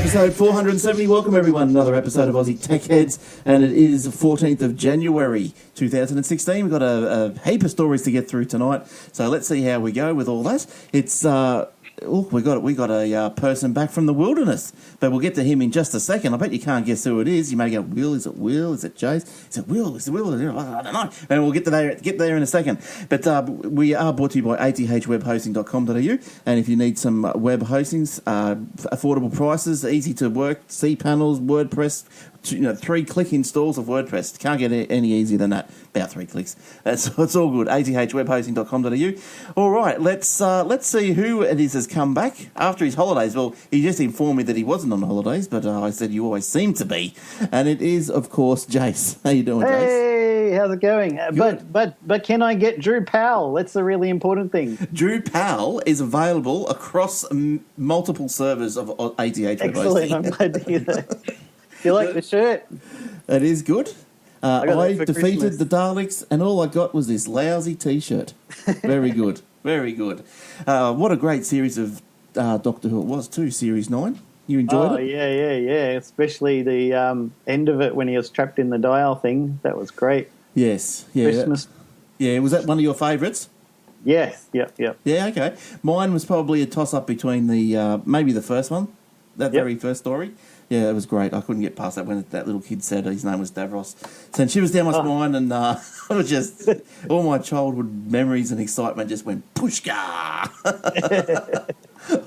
Episode 470. Welcome, everyone. Another episode of Aussie Tech Heads, and it is 14th of January 2016. We've got a heap of stories to get through tonight, so let's see how we go with all that. It's we got a person back from the wilderness, but we'll get to him in just a second. I bet you can't guess who it is. You may go, Will? Is it Will? Is it Jace? Is it Will? Is it Will? I don't know. And we'll get there in a second. But we are brought to you by athwebhosting.com.au, and if you need some web hostings, affordable prices, easy to work, cPanels, WordPress, 3-click installs of WordPress. Can't get any easier than that. About 3 clicks. It's all good. athwebhosting.com.au. All right, let's see who it is has come back after his holidays. Well, he just informed me that he wasn't on holidays, but I said you always seem to be, and it is, of course, Jace. How you doing, Jace? Hey, how's it going? But can I get Drew Powell? That's the really important thing. Drew Powell is available across multiple servers of ATH Web Excellent. Hosting. I'm glad to hear that. You like the shirt? It is good. I defeated Christmas. the Daleks, and all I got was this lousy T-shirt. Very good. Very good. What a great series of Doctor Who it was, too, Series 9. You enjoyed it? Yeah. Especially the end of it when he was trapped in the dial thing. That was great. Yes. Yeah. Christmas. Yeah, was that one of your favourites? Yes. Yep. Yeah, okay. Mine was probably a toss-up between the maybe the first one, that very first story. Yeah, it was great. I couldn't get past that when that little kid said his name was Davros. So she was down my spine, and it was just all my childhood memories and excitement just went pushka.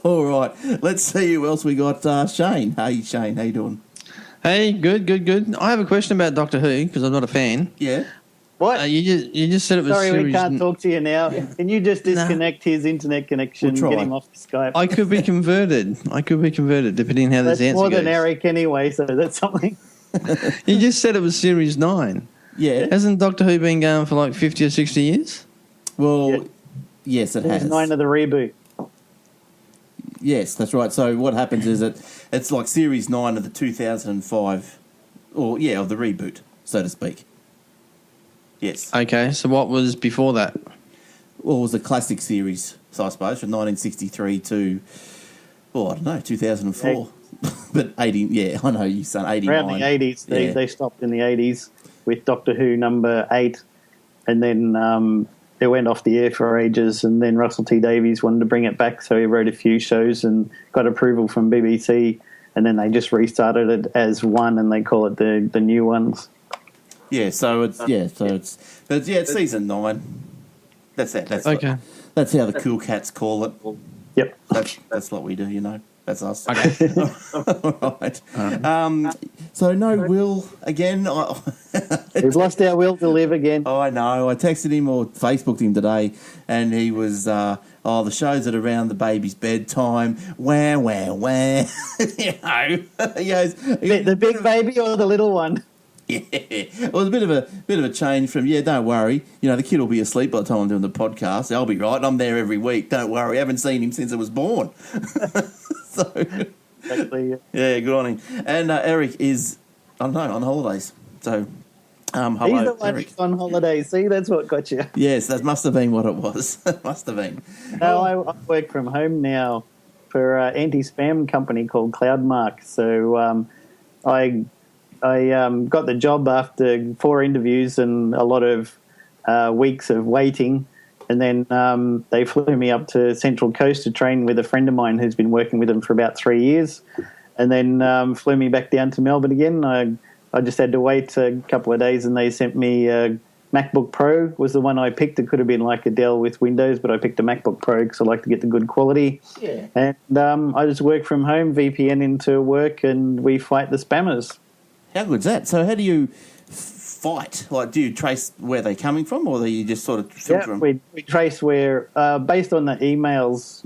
All right, let's see who else we got. Shane. Hey, Shane, how you doing? Hey, good. I have a question about Doctor Who because I'm not a fan. Yeah. What? You just said it was Sorry, series... we can't talk to you now. Can you just disconnect his internet connection, We'll get try. him off Skype? I could be converted. depending on how That's this answer more goes. than Eric anyway, so that's something. You just said it was Series 9. Yeah. Hasn't Doctor Who been going for like 50 or 60 years? Well, yes, it There's has. 9 of the reboot. Yes, that's right. So what happens is it's like Series 9 of the 2005, of the reboot, so to speak. Yes. Okay, so what was before that? Well, it was a classic series, so I suppose, from 1963 to, I don't know, 2004. But 80, yeah, I know you said 89. Around the 80s. They stopped in the 80s with Doctor Who number 8, and then it went off the air for ages, and then Russell T Davies wanted to bring it back, so he wrote a few shows and got approval from BBC, and then they just restarted it as one, and they call it the new ones. Yeah, it's season 9. That's it. That's Okay. That's how the cool cats call it. Yep. That's what we do, That's us. Okay. All right. So no Will again. We've lost our will to live again. I know. I texted him or Facebooked him today, and he was, the shows at around the baby's bedtime. Wah. He goes, The big baby or the little one? Yeah, it was a bit of a change from, don't worry, the kid will be asleep by the time I'm doing the podcast. I'll be right. I'm there every week. Don't worry. I haven't seen him since I was born. So, Exactly. yeah, good on him. And Eric is, on holidays. So, hello, He's the one Eric. who's on holiday. See, that's what got you. Yes, that must have been what it was. Must have been. No, I work from home now for an anti-spam company called Cloudmark. So I got the job after 4 interviews and a lot of weeks of waiting. And then they flew me up to Central Coast to train with a friend of mine who's been working with them for about 3 years. And then flew me back down to Melbourne again. I just had to wait a couple of days, and they sent me a MacBook Pro was the one I picked. It could have been like a Dell with Windows, but I picked a MacBook Pro because I like to get the good quality. Yeah. And I just work from home, VPN into work, and we fight the spammers. How good's that? So how do you fight? Like, do you trace where they're coming from, or do you just sort of filter them? We trace where, based on the emails,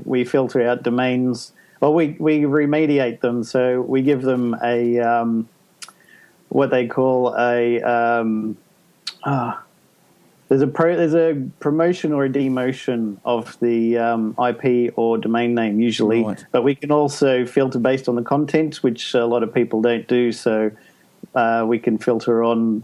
we filter out domains. Well, we remediate them, so we give them a what they call there's a promotion or a demotion of the IP or domain name usually, Right. but we can also filter based on the content, which a lot of people don't do. So we can filter on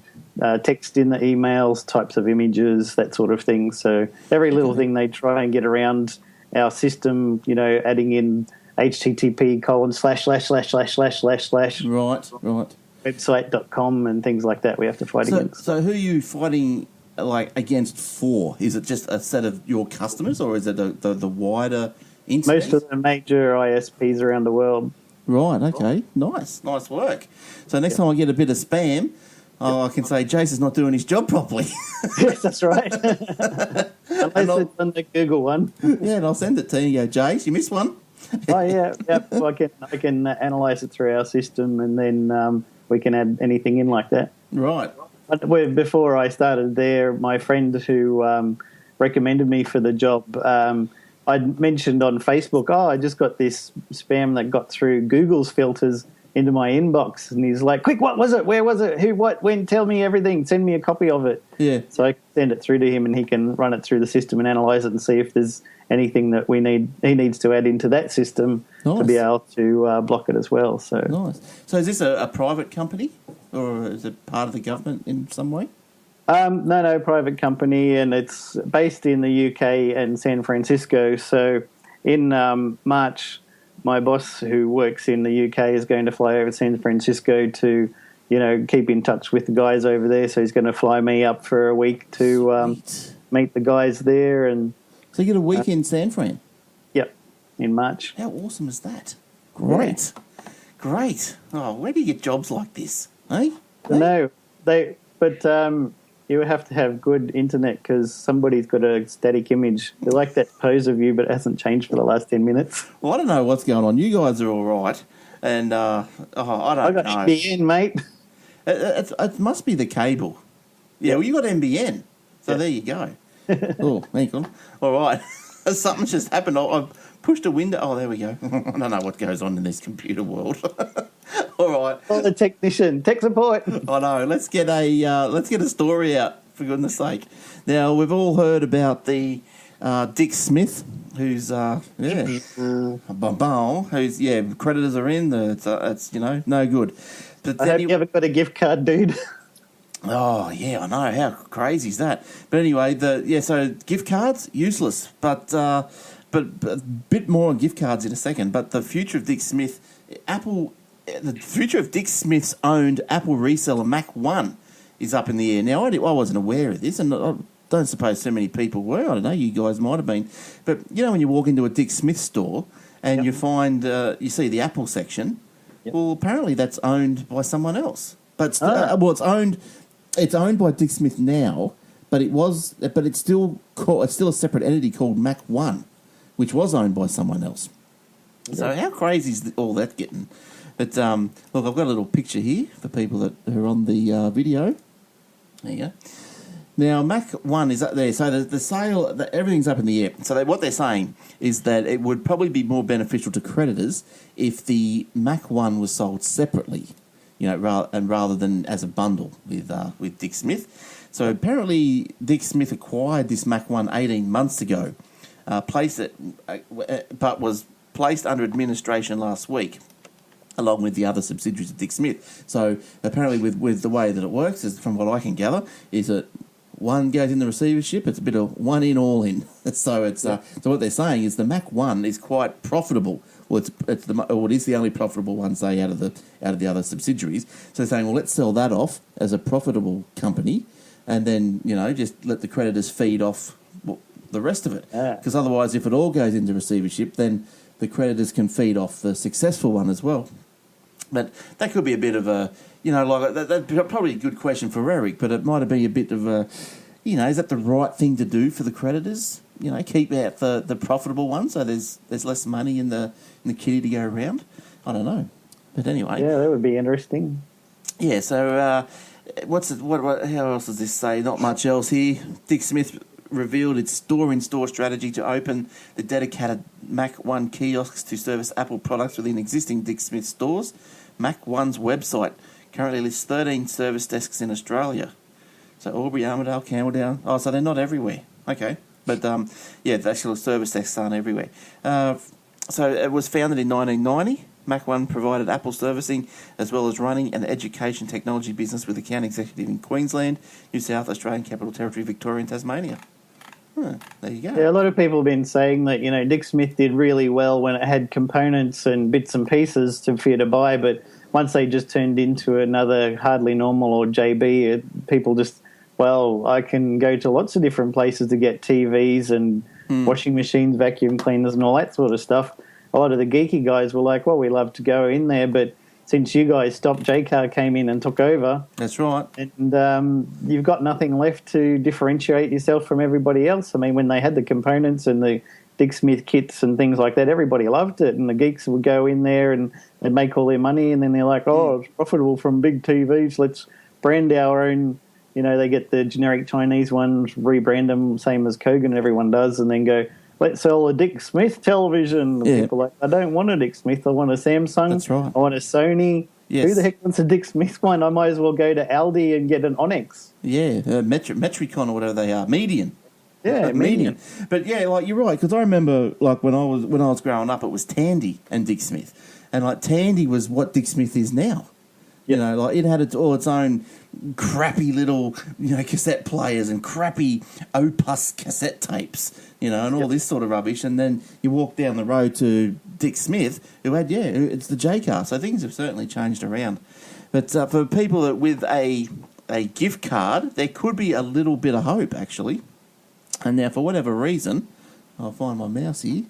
text in the emails, types of images, that sort of thing. So every little thing they try and get around our system, adding in http://// Right. website.com and things like that we have to fight against. So who are you fighting against for? Is it just a set of your customers, or is it the wider internet? Most of the major ISPs around the world. Right, okay. Nice work. So next time I get a bit of spam, I can say Jason's not doing his job properly. Yes, that's right. Unless it's on the Google one. Yeah, and I'll send it to you and go, Jace, you missed one. Oh, yeah. Well, I can analyse it through our system, and then we can add anything in like that. Right. But before I started there, my friend who recommended me for the job, I'd mentioned on Facebook, I just got this spam that got through Google's filters into my inbox. And he's like, quick, what was it? Where was it? Who, what, when? Tell me everything. Send me a copy of it. Yeah. So I send it through to him, and he can run it through the system and analyse it and see if there's anything that he needs to add into that system to be able to block it as well. So nice. So is this a private company, or is it part of the government in some way? No, private company, and it's based in the UK and San Francisco. So in March, my boss, who works in the UK, is going to fly over to San Francisco to, keep in touch with the guys over there. So he's going to fly me up for a week to meet the guys there. And so you get a week in San Fran? Yep, in March. How awesome is that? Great. Yeah. Great. Oh, where do you get jobs like this? Eh? No, you have to have good internet because somebody's got a static image. They like that pose of you, but it hasn't changed for the last 10 minutes. Well, I don't know what's going on. You guys are all right. And, I don't know. I got NBN, mate. It must be the cable. Yeah, well, you got NBN. So there you go. Oh, hang on. All right. Something's just happened. I've pushed a window. Oh, there we go. I don't know what goes on in this computer world. All right. Call the technician. Tech support. I know. Let's get a story out, for goodness sake. Now, we've all heard about the Dick Smith, who's who's creditors are in. It's no good. But I hope you haven't got a gift card, dude. Oh yeah, I know. How crazy is that? But anyway, so gift cards useless, but a bit more on gift cards in a second. But the future of Dick Smith, the future of Dick Smith's owned Apple reseller Mac One is up in the air. Now, I wasn't aware of this, and I don't suppose so many people were. I don't know, you guys might have been. But, when you walk into a Dick Smith store and you find, you see the Apple section, well, apparently that's owned by someone else. But, it's owned by Dick Smith now, but it's still a separate entity called Mac One, which was owned by someone else. Yeah. So how crazy is all that getting? But look, I've got a little picture here for people that are on the video. There you go. Now, Mac One is up there, so the sale, everything's up in the air. So what they're saying is that it would probably be more beneficial to creditors if the Mac One was sold separately, rather than as a bundle with Dick Smith. So apparently, Dick Smith acquired this Mac One 18 months ago, but was placed under administration last week, along with the other subsidiaries of Dick Smith. So apparently with the way that it works, is from what I can gather, is that one goes in the receivership, it's a bit of one in, all in. So it's so what they're saying is the Mac One is quite profitable. Well, it is the only profitable one, say, out of the other subsidiaries. So they're saying, well, let's sell that off as a profitable company, and then just let the creditors feed off the rest of it. Because otherwise, if it all goes into receivership, then the creditors can feed off the successful one as well. But that could be a bit of a, that's probably a good question for Eric, but it might be a bit of a, is that the right thing to do for the creditors? Keep out the profitable one so there's less money in the kitty to go around? I don't know. But anyway. Yeah, that would be interesting. Yeah, so how else does this say? Not much else here. Dick Smith revealed its store-in-store strategy to open the dedicated Mac One kiosks to service Apple products within existing Dick Smith stores. Mac One's website currently lists 13 service desks in Australia. So Albury, Armidale, Campbelltown. Oh, so they're not everywhere. Okay. But, the actual service desks aren't everywhere. So it was founded in 1990. Mac One provided Apple servicing as well as running an education technology business with account executive in Queensland, New South, Australian Capital Territory, Victoria and Tasmania. There you go. Yeah, a lot of people have been saying that, Dick Smith did really well when it had components and bits and pieces for you to buy, but once they just turned into another Hardly Normal or JB, people just, I can go to lots of different places to get TVs and washing machines, vacuum cleaners and all that sort of stuff. A lot of the geeky guys were like, we love to go in there, but since you guys stopped, JCar came in and took over. That's right. And you've got nothing left to differentiate yourself from everybody else. I mean, when they had the components and the Dick Smith kits and things like that, everybody loved it. And the geeks would go in there and they'd make all their money. And then they're like, it's profitable from big TVs. Let's brand our own. They get the generic Chinese ones, rebrand them, same as Kogan everyone does, and then go, let's sell a Dick Smith television. And people are like, I don't want a Dick Smith. I want a Samsung. That's right. I want a Sony. Yes. Who the heck wants a Dick Smith one? I might as well go to Aldi and get an Onyx. Yeah, Metricon or whatever they are. Median. Yeah, median. But yeah, like you're right, because I remember like when I was growing up, it was Tandy and Dick Smith, and like Tandy was what Dick Smith is now. Yep. Like it had all its own crappy little cassette players and crappy Opus cassette tapes, and all this sort of rubbish. And then you walk down the road to Dick Smith, who had it's the J car. So things have certainly changed around. But for people that with a gift card, there could be a little bit of hope actually. And now, for whatever reason, I'll find my mouse here.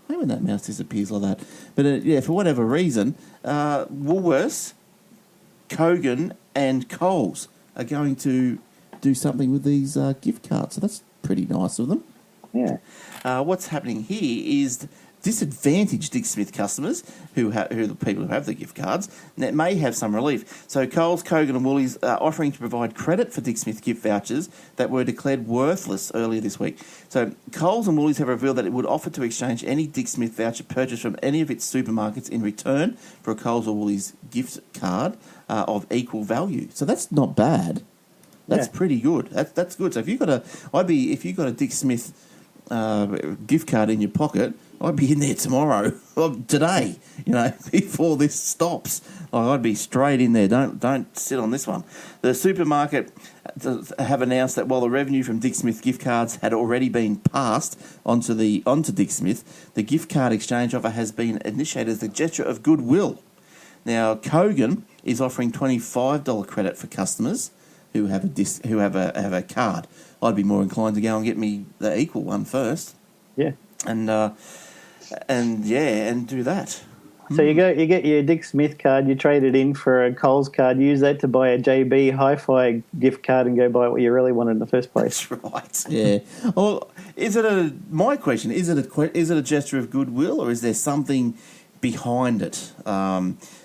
Maybe when that mouse disappears like that. But for whatever reason, Woolworths, Kogan, and Coles are going to do something with these gift cards. So that's pretty nice of them. Yeah. What's happening here is disadvantaged Dick Smith customers, who are the people who have the gift cards, that may have some relief. So Coles, Kogan and Woolies are offering to provide credit for Dick Smith gift vouchers that were declared worthless earlier this week. So Coles and Woolies have revealed that it would offer to exchange any Dick Smith voucher purchased from any of its supermarkets in return for a Coles or Woolies gift card of equal value. So that's not bad. That's pretty good. That's good. So if you've got a Dick Smith gift card in your pocket, I'd be in there tomorrow, today, before this stops. I'd be straight in there. Don't sit on this one. The supermarket have announced that while the revenue from Dick Smith gift cards had already been passed onto Dick Smith, the gift card exchange offer has been initiated as a gesture of goodwill. Now, Kogan is offering $25 credit for customers who have a card. I'd be more inclined to go and get me the equal one first. Yeah. And do that. So you get your Dick Smith card, you trade it in for a Coles card, use that to buy a JB Hi-Fi gift card and go buy what you really wanted in the first place. That's right. Yeah. Well, my question, is it a gesture of goodwill or is there something behind it?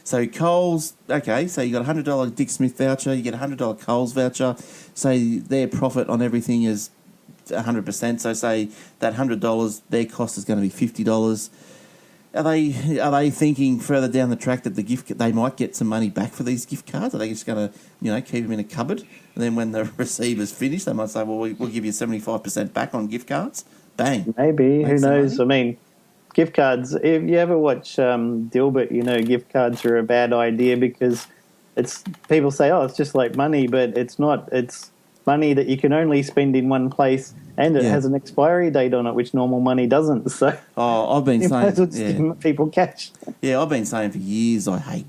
So Coles, okay, so you got a $100 Dick Smith voucher, you get a $100 Coles voucher, say their profit on everything is 100%, so say that $100, their cost is going to be $50. Are they thinking further down the track that they might get some money back for these gift cards? Are they just going to keep them in a cupboard, and then when the receiver's finished, they might say, well, we'll give you 75% back on gift cards? Bang. Maybe. Who knows? I mean, gift cards, if you ever watch Dilbert, gift cards are a bad idea because people say, it's just like money, but it's not. It's money that you can only spend in one place, and it has an expiry date on it, which normal money doesn't. So, I've been saying, people cash. Yeah, I've been saying for years, I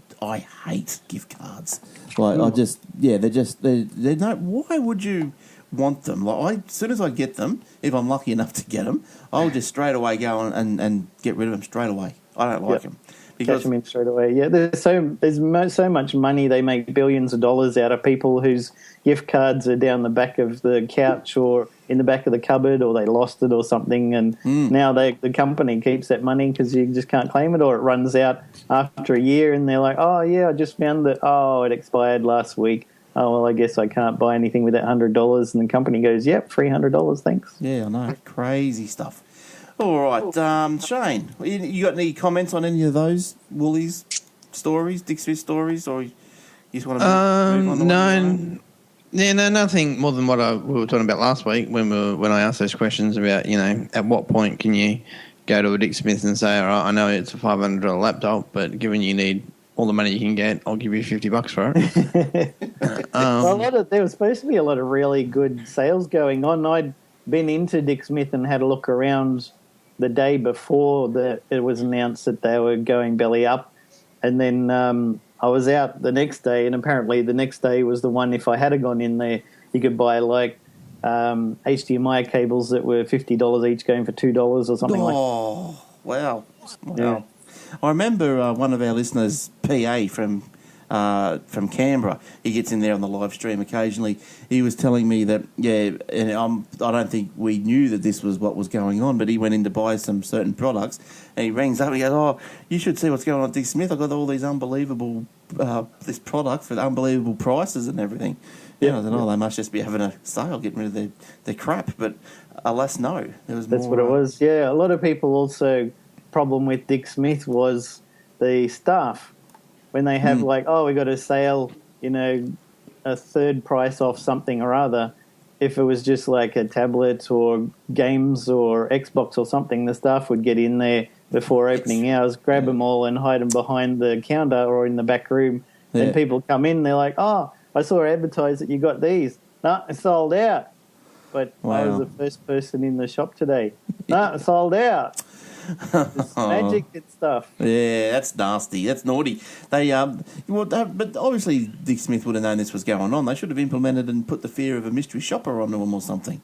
hate gift cards. Like they're not. Why would you want them? Like as soon as I get them, if I'm lucky enough to get them, I'll just straight away go and get rid of them straight away. I don't like them. Cash them in straight away. Yeah, there's so much money. They make billions of dollars out of people whose gift cards are down the back of the couch or in the back of the cupboard, or they lost it or something, and now the company keeps that money because you just can't claim it, or it runs out after a year, and they're like, I just found that it expired last week. Oh, well, I guess I can't buy anything with that $100, and the company goes, yep, $300, thanks. Yeah, I know, crazy stuff. All right, Shane, you got any comments on any of those Woolies stories, Dick Smith stories, or you just want to move on? No. Yeah, no, nothing more than what we were talking about last week when I asked those questions about, at what point can you go to a Dick Smith and say, all right, I know it's a $500 laptop, but given you need all the money you can get, I'll give you $50 for it. There was supposed to be a lot of really good sales going on. been into Dick Smith and had a look around the day before it was announced that they were going belly up. And then I was out the next day, and apparently the next day was the one, if I had gone in there, you could buy like HDMI cables that were $50 each going for $2 or something like that. Oh, wow. Yeah. I remember one of our listeners, PA from Canberra, he gets in there on the live stream occasionally. He was telling me that, and I don't think we knew that this was what was going on, but he went in to buy some certain products, and he rings up and he goes, "Oh, you should see what's going on at Dick Smith. I've got all these unbelievable this product for unbelievable prices and everything." Yeah, I said, "Oh, they must just be having a sale, getting rid of their crap." But alas, no. There was That's more, what it was. Yeah, a lot of people also, problem with Dick Smith was the staff. When they have we got a sale, a third price off something or other, if it was just like a tablet or games or Xbox or something, the staff would get in there before opening hours, grab them all and hide them behind the counter or in the back room. Yeah. Then people come in, they're like, "Oh, I saw advertised that you got these." "No, it's sold out." "But I was the first person in the shop today." "No, it's sold out." It's magic and stuff. Yeah, that's nasty. That's naughty. But obviously Dick Smith would have known this was going on. They should have implemented and put the fear of a mystery shopper onto them or something.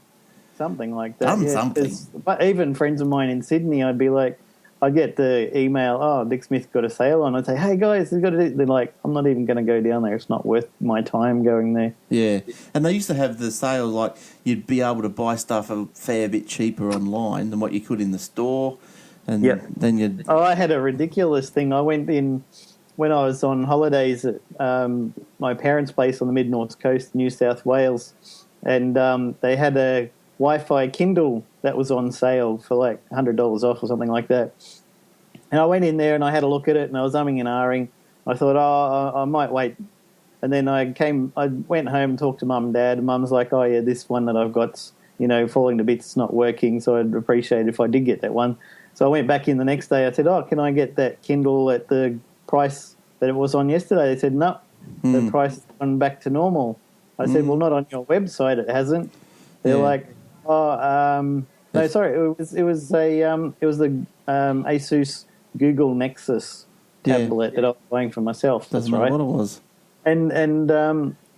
Something like that. Something. But even friends of mine in Sydney, I'd be like, I'd get the email, "Oh, Dick Smith got a sale on." I'd say, "Hey guys, they've got to do." They're like, "I'm not even going to go down there. It's not worth my time going there." Yeah, and they used to have the sale like you'd be able to buy stuff a fair bit cheaper online than what you could in the store. And then you'd... Oh, I had a ridiculous thing. I went in when I was on holidays at my parents' place on the mid-north coast, New South Wales, and they had a Wi-Fi Kindle that was on sale for like $100 off or something like that. And I went in there and I had a look at it and I was umming and ahhing. I thought, I might wait. And then I went home and talked to Mum and Dad, and Mum's like, "Oh yeah, this one that I've got's, falling to bits, it's not working, so I'd appreciate it if I did get that one." So I went back in the next day. I said, "Oh, can I get that Kindle at the price that it was on yesterday?" They said, "No, the price has gone back to normal." I said, "Well, not on your website, it hasn't." They're like, "Oh, no, sorry, it was the Asus Google Nexus tablet that I was buying for myself." Doesn't matter what it was. And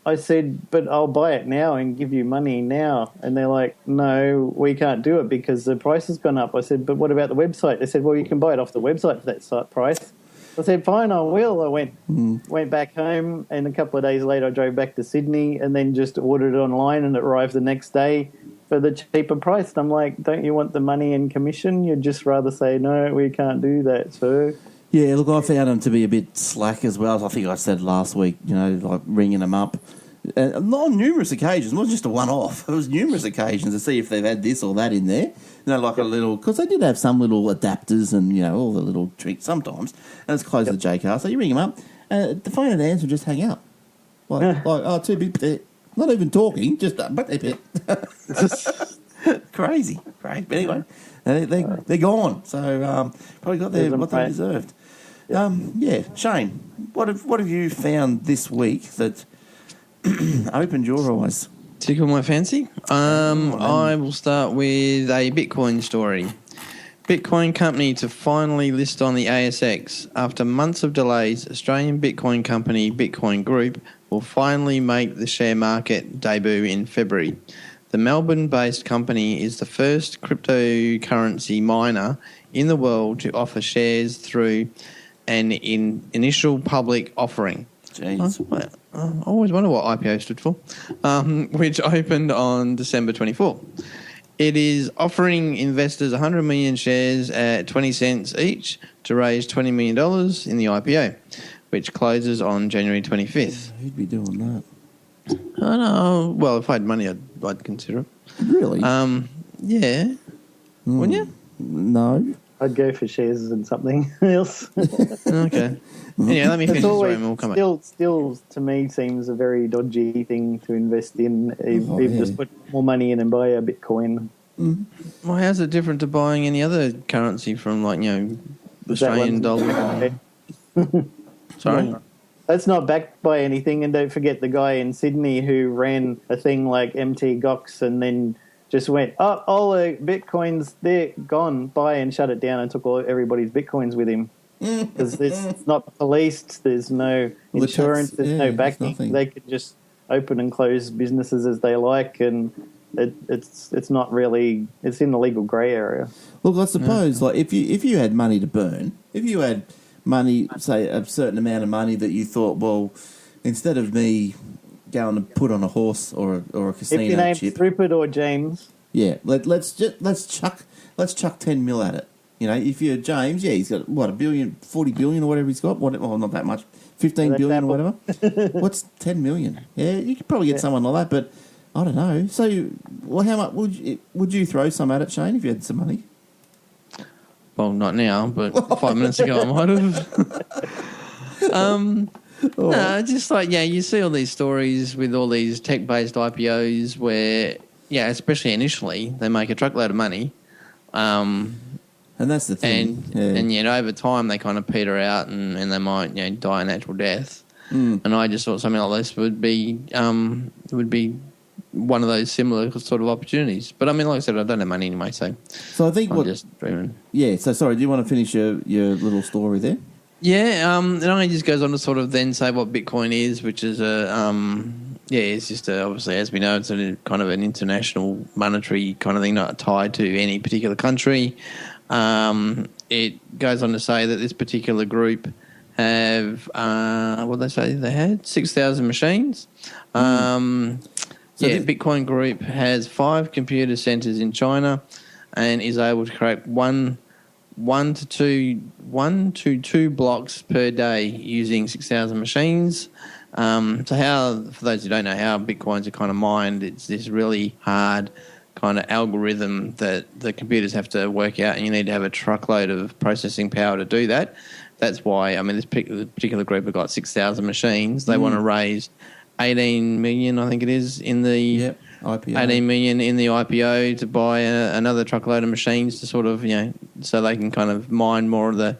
I said, "But I'll buy it now and give you money now." And they're like, "No, we can't do it because the price has gone up." I said, "But what about the website?" They said, "Well, you can buy it off the website for that price." I said, "Fine, I will." I went back home, and a couple of days later I drove back to Sydney and then just ordered it online, and it arrived the next day for the cheaper price. And I'm like, "Don't you want the money and commission? You'd just rather say, 'No, we can't do that, sir.'" Yeah, look, I found them to be a bit slack as well. I think I said last week, like ringing them up. On numerous occasions, it wasn't just a one-off. It was numerous occasions to see if they've had this or that in there. Like a little... Because they did have some little adapters and, all the little tricks sometimes. And it's close to the J car. So you ring them up, and the phone and answer just hang up. Too big... Not even talking, just... Crazy. Great. But anyway, they're gone. So probably got what they deserved. Shane, what have you found this week that opened your eyes? Tickle my fancy. I will start with a Bitcoin story. Bitcoin company to finally list on the ASX. After months of delays, Australian Bitcoin company Bitcoin Group will finally make the share market debut in February. The Melbourne-based company is the first cryptocurrency miner in the world to offer shares through an initial public offering. Jeez. I always wonder what IPO stood for, which opened on December 24. It is offering investors 100 million shares at 20 cents each to raise $20 million in the IPO, which closes on January 25th. Who'd be doing that? I don't know. Well, if I had money, I'd consider it. Really? Yeah. Wouldn't you? No. I'd go for shares and something else. Okay. Yeah, let me finish this story and we'll come back. Still, to me, seems a very dodgy thing to invest in. Just put more money in and buy a Bitcoin. Well, how's it different to buying any other currency from, Australian dollar? Sorry? That's not backed by anything. And don't forget the guy in Sydney who ran a thing like MT Gox and then just went, oh, all the Bitcoins, they're gone, buy, and shut it down, and took everybody's Bitcoins with him. Because it's not policed, there's no insurance, there's no backing. They can just open and close businesses as they like, and it's not really, it's in the legal grey area. Look, I suppose like if you had money to burn, if you had money, say a certain amount of money that you thought, well, instead of me going to put on a horse or a casino if your name's chip, Rupert or James, let's chuck 10 mil at it. You know, if you're James, he's got what, $1 billion, 40 billion or whatever he's got. Well, not that much, 15 billion or whatever. What's 10 million? Yeah, you could probably get someone like that, but I don't know. So, well, how much would you throw some at it, Shane, if you had some money? Well, not now, but 5 minutes ago I might have. No, just like, you see all these stories with all these tech-based IPOs where, especially initially, they make a truckload of money. And that's the thing. And over time they kind of peter out and they might, die a natural death. And I just thought something like this would be one of those similar sort of opportunities. But I mean, like I said, I don't have money anyway, so I think I'm just dreaming. Yeah, so sorry, do you want to finish your little story there? Yeah, it only just goes on to sort of then say what Bitcoin is, which is it's just obviously, as we know, it's a kind of an international monetary kind of thing, not tied to any particular country. It goes on to say that this particular group have, what did they say they had? 6,000 machines. Bitcoin Group has 5 computer centers in China and is able to create one to two blocks per day using 6,000 machines. So how, for those who don't know how Bitcoins are kind of mined, it's this really hard kind of algorithm that the computers have to work out, and you need to have a truckload of processing power to do that. That's why, I mean, this particular group have got 6,000 machines. They want to raise 18 million, I think it is, in the IPO. 18 million in the IPO to buy another truckload of machines to sort of, so they can kind of mine more of the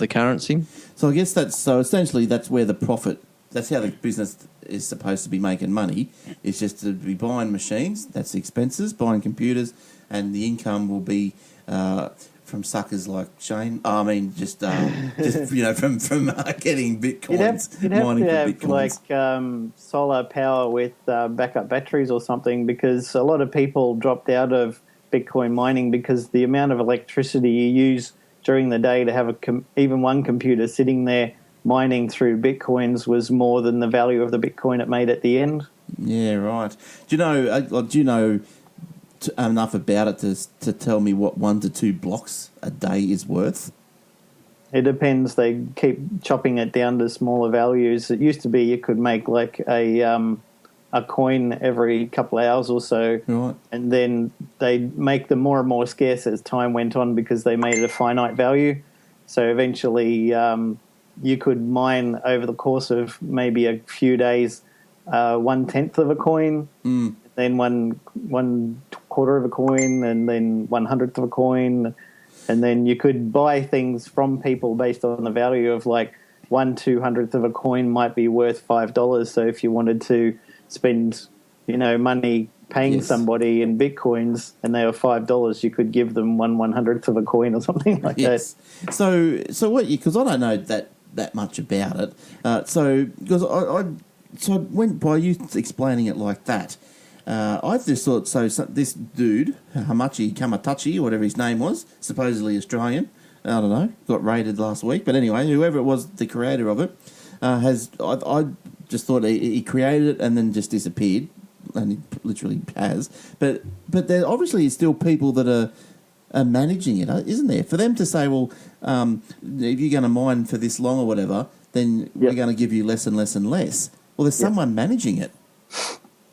currency. So I guess essentially that's where the profit, that's how the business is supposed to be making money. It's just to be buying machines, that's the expenses, buying computers, and the income will be from suckers like Shane. I mean, just from getting bitcoins, you'd have mining to for have bitcoins. like solar power with backup batteries or something, because a lot of people dropped out of Bitcoin mining because the amount of electricity you use during the day to have even one computer sitting there mining through Bitcoins was more than the value of the Bitcoin it made at the end. Yeah, right. Do you know enough about it to tell me what 1 to 2 blocks a day is worth? It depends. They keep chopping it down to smaller values. It used to be you could make like a coin every couple of hours or so, right? And then they make them more and more scarce as time went on because they made it a finite value. So eventually, you could mine over the course of maybe a few days 1/10 of a coin, then one quarter of a coin, and then 1/100th of a coin, and then you could buy things from people based on the value of like 1/200th of a coin might be worth $5. So if you wanted to spend, money paying somebody in Bitcoins and they were $5, you could give them 1/100th of a coin or something like that. So what? Because I don't know that much about it. Because I went by you explaining it like that. I just thought, this dude, Hamachi Kamatachi, or whatever his name was, supposedly Australian, I don't know, got raided last week. But anyway, whoever it was, the creator of it, I just thought he created it and then just disappeared, and he literally has. But there obviously is still people that are managing it, isn't there? For them to say, well, if you're going to mine for this long or whatever, then we're going to give you less and less and less. Well, there's someone managing it.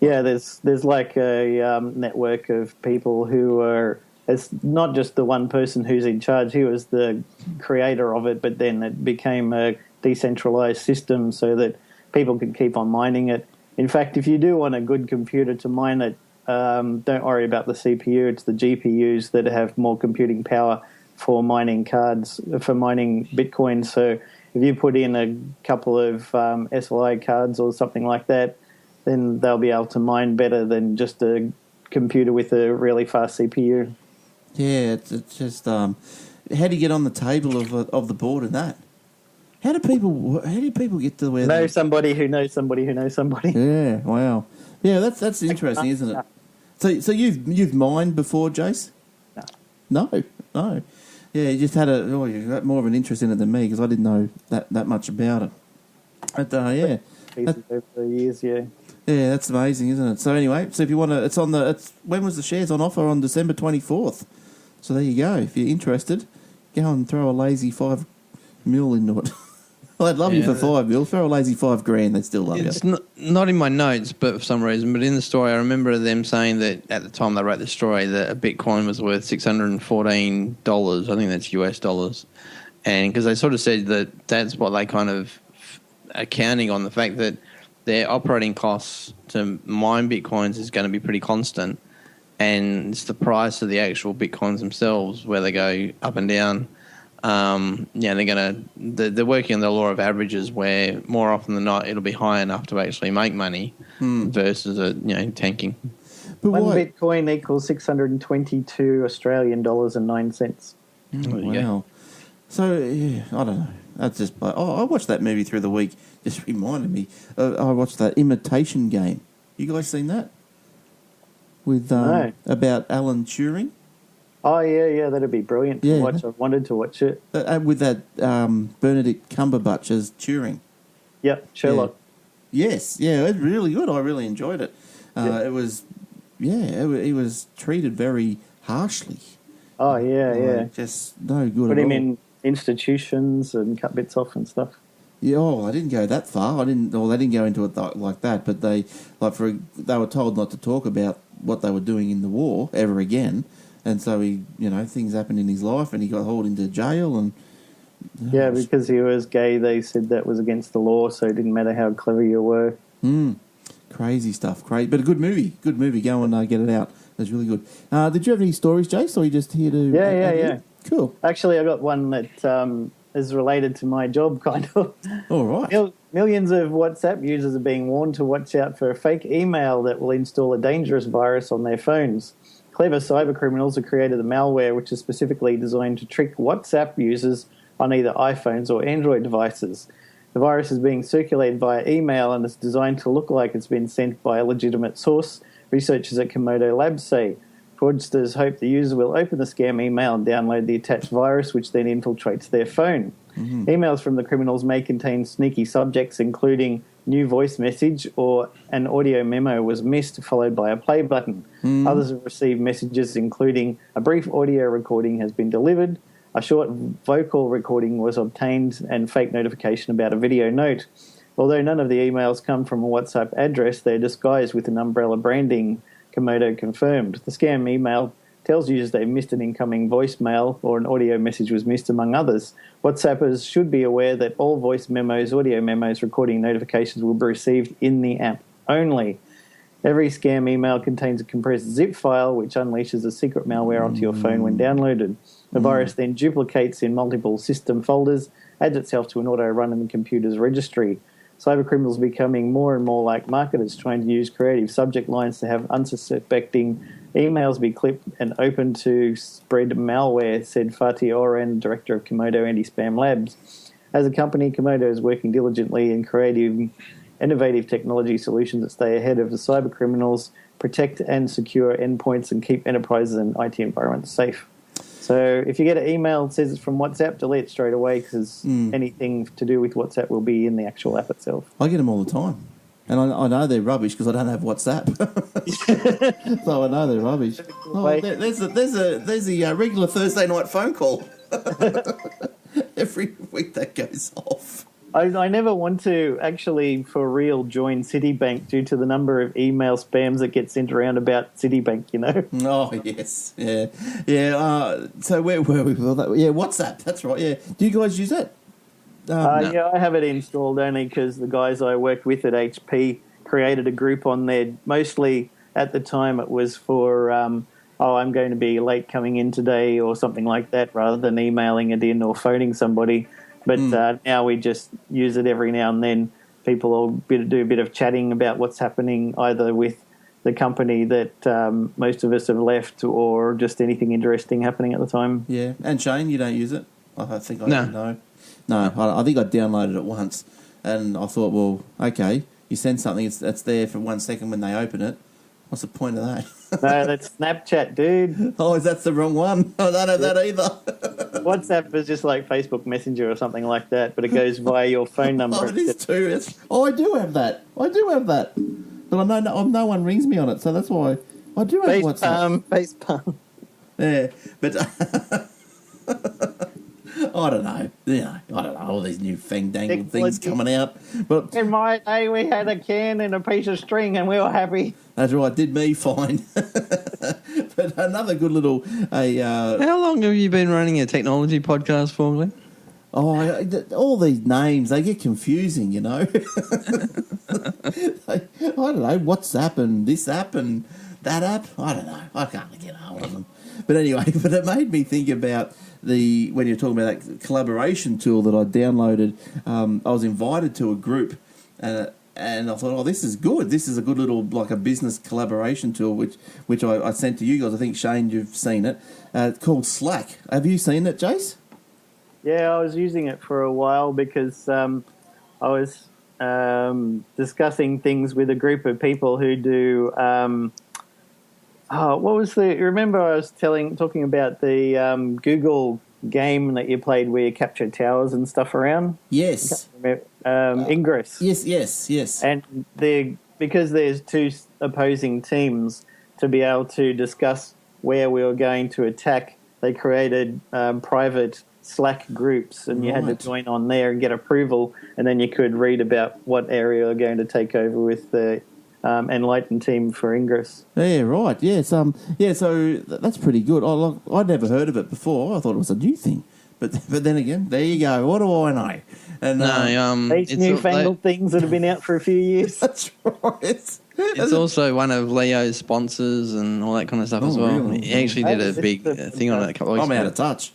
Yeah, there's like a network of people who are. It's not just the one person who's in charge. He was the creator of it, but then it became a decentralized system so that people could keep on mining it. In fact, if you do want a good computer to mine it, don't worry about the CPU. It's the GPUs that have more computing power for mining for mining Bitcoin. So if you put in a couple of SLI cards or something like that, then they'll be able to mine better than just a computer with a really fast CPU. Yeah, it's just how do you get on the table of the board and that? How do people get to where Know somebody who knows somebody who knows somebody. Yeah, wow. Yeah, that's interesting, isn't it? So you've mined before, Jace? No. Yeah, you just had you got more of an interest in it than me because I didn't know that much about it. But yeah, Pieces over the years, yeah. Yeah, that's amazing, isn't it? So anyway, so if you want to, when was the shares on offer? On December 24th. So there you go. If you're interested, go and throw a lazy $5 million into it. Well, I'd love you for $5 million. Throw a lazy $5,000. They'd still love you. It's not in my notes, but for some reason. But in the story, I remember them saying that at the time they wrote the story that a Bitcoin was worth $614. I think that's US dollars, and because they sort of said that that's what they kind of accounting on the fact that their operating costs to mine Bitcoins is going to be pretty constant, and it's the price of the actual Bitcoins themselves where they go up and down. They're working on the law of averages where more often than not it'll be high enough to actually make money versus tanking. But one Bitcoin equals 622 Australian dollars and 9 cents. Wow. So yeah, I don't know. That's just I watched that movie through the week. Just reminded me. I watched that Imitation Game. You guys seen that? With No. About Alan Turing. Oh, yeah, that'd be brilliant to watch. I wanted to watch it. With that Benedict Cumberbatch as Turing. Yep, Sherlock. Yeah. Yes, yeah, it was really good. I really enjoyed it. It was, he was treated very harshly. Oh, yeah. Just no good Put at him all. in institutions and cut bits off and stuff. Yeah, I didn't go that far. They didn't go into it like that. But they were told not to talk about what they were doing in the war ever again. And so he, things happened in his life, and he got hauled into jail. And yeah, because he was gay, they said that was against the law, so it didn't matter how clever you were. Crazy stuff, but a good movie. Good movie. Go and get it out. It's really good. Did you have any stories, Jace, or are you just here to? Yeah. Cool. Actually, I got one that is related to my job, kind of. All right. Millions of WhatsApp users are being warned to watch out for a fake email that will install a dangerous virus on their phones. Clever cybercriminals have created a malware which is specifically designed to trick WhatsApp users on either iPhones or Android devices. The virus is being circulated via email and is designed to look like it's been sent by a legitimate source, researchers at Komodo Labs say. Fraudsters hope the user will open the scam email and download the attached virus, which then infiltrates their phone. Emails from the criminals may contain sneaky subjects, including new voice message or an audio memo was missed, followed by a play button. Others have received messages including a brief audio recording has been delivered, a short vocal recording was obtained, and fake notification about a video note. Although none of the emails come from a WhatsApp address, they're disguised with an umbrella branding, Komodo confirmed. The scam email tells users they've missed an incoming voicemail or an audio message was missed, among others. WhatsAppers should be aware that all voice memos, audio memos, recording notifications will be received in the app only. Every scam email contains a compressed zip file which unleashes a secret malware onto your phone when downloaded. The virus then duplicates in multiple system folders, adds itself to an auto-run in the computer's registry. Cybercriminals are becoming more and more like marketers, trying to use creative subject lines to have unsuspecting emails be clipped and open to spread malware, said Fatih Oren, director of Komodo Anti-Spam Labs. As a company, Komodo is working diligently in creative, innovative technology solutions that stay ahead of the cybercriminals, protect and secure endpoints, and keep enterprises and IT environments safe. So if you get an email that says it's from WhatsApp, delete it straight away because anything to do with WhatsApp will be in the actual app itself. I get them all the time. And I know they're rubbish because I don't have WhatsApp. So I know they're rubbish. Oh, there's a regular Thursday night phone call. Every week that goes off. I never want to actually, for real, join Citibank due to the number of email spams that get sent around about Citibank, Oh, yes. Yeah. So where were we? Yeah, WhatsApp. That's right, yeah. Do you guys use that? No. Yeah, I have it installed only because the guys I worked with at HP created a group on there. Mostly at the time it was for, I'm going to be late coming in today or something like that, rather than emailing it in or phoning somebody. But now we just use it every now and then. People will do a bit of chatting about what's happening either with the company that most of us have left, or just anything interesting happening at the time. Yeah. And Shane, you don't use it? I think I No. don't know. No, I think I downloaded it once, and I thought, well, okay, you send something, it's there for 1 second when they open it. What's the point of that? No, that's Snapchat, dude. Oh, that's the wrong one. I don't have that either. WhatsApp is just like Facebook Messenger or something like that, but it goes via your phone number. Oh, it is too. I do have that. But I know no one rings me on it, so that's why I do have WhatsApp. Facepalm. Yeah, but I don't know. Yeah, I don't know. All these new fandangled things coming out. But in my day, we had a can and a piece of string, and we were happy. That's right. Did me fine. But another good little. How long have you been running a technology podcast for, Glenn? All these names, they get confusing, you know. I don't know, WhatsApp and this app and that app. I don't know. I can't get hold of them. But anyway, but it made me think about when you're talking about that collaboration tool that I downloaded. I was invited to a group, and I thought, oh, this is good. This is a good little, like a business collaboration tool, which I sent to you guys. I think, Shane, you've seen it. It's called Slack. Have you seen it, Jace? Yeah, I was using it for a while because I was discussing things with a group of people who do. Remember, I was talking about the Google game that you played where you capture towers and stuff around. Yes. Ingress. Yes. And because there's two opposing teams, to be able to discuss where we were going to attack, they created private Slack groups, and you had to join on there and get approval, and then you could read about what area you're going to take over with the Enlightened team for Ingress. Yeah, right. Yeah, so that's pretty good. I'd never heard of it before. I thought it was a new thing, but then again, there you go. What do I know? And these newfangled things that have been out for a few years. That's right. It's also one of Leo's sponsors and all that kind of stuff as well. Really? He actually did a big thing on it a couple of weeks ago. I'm out of touch.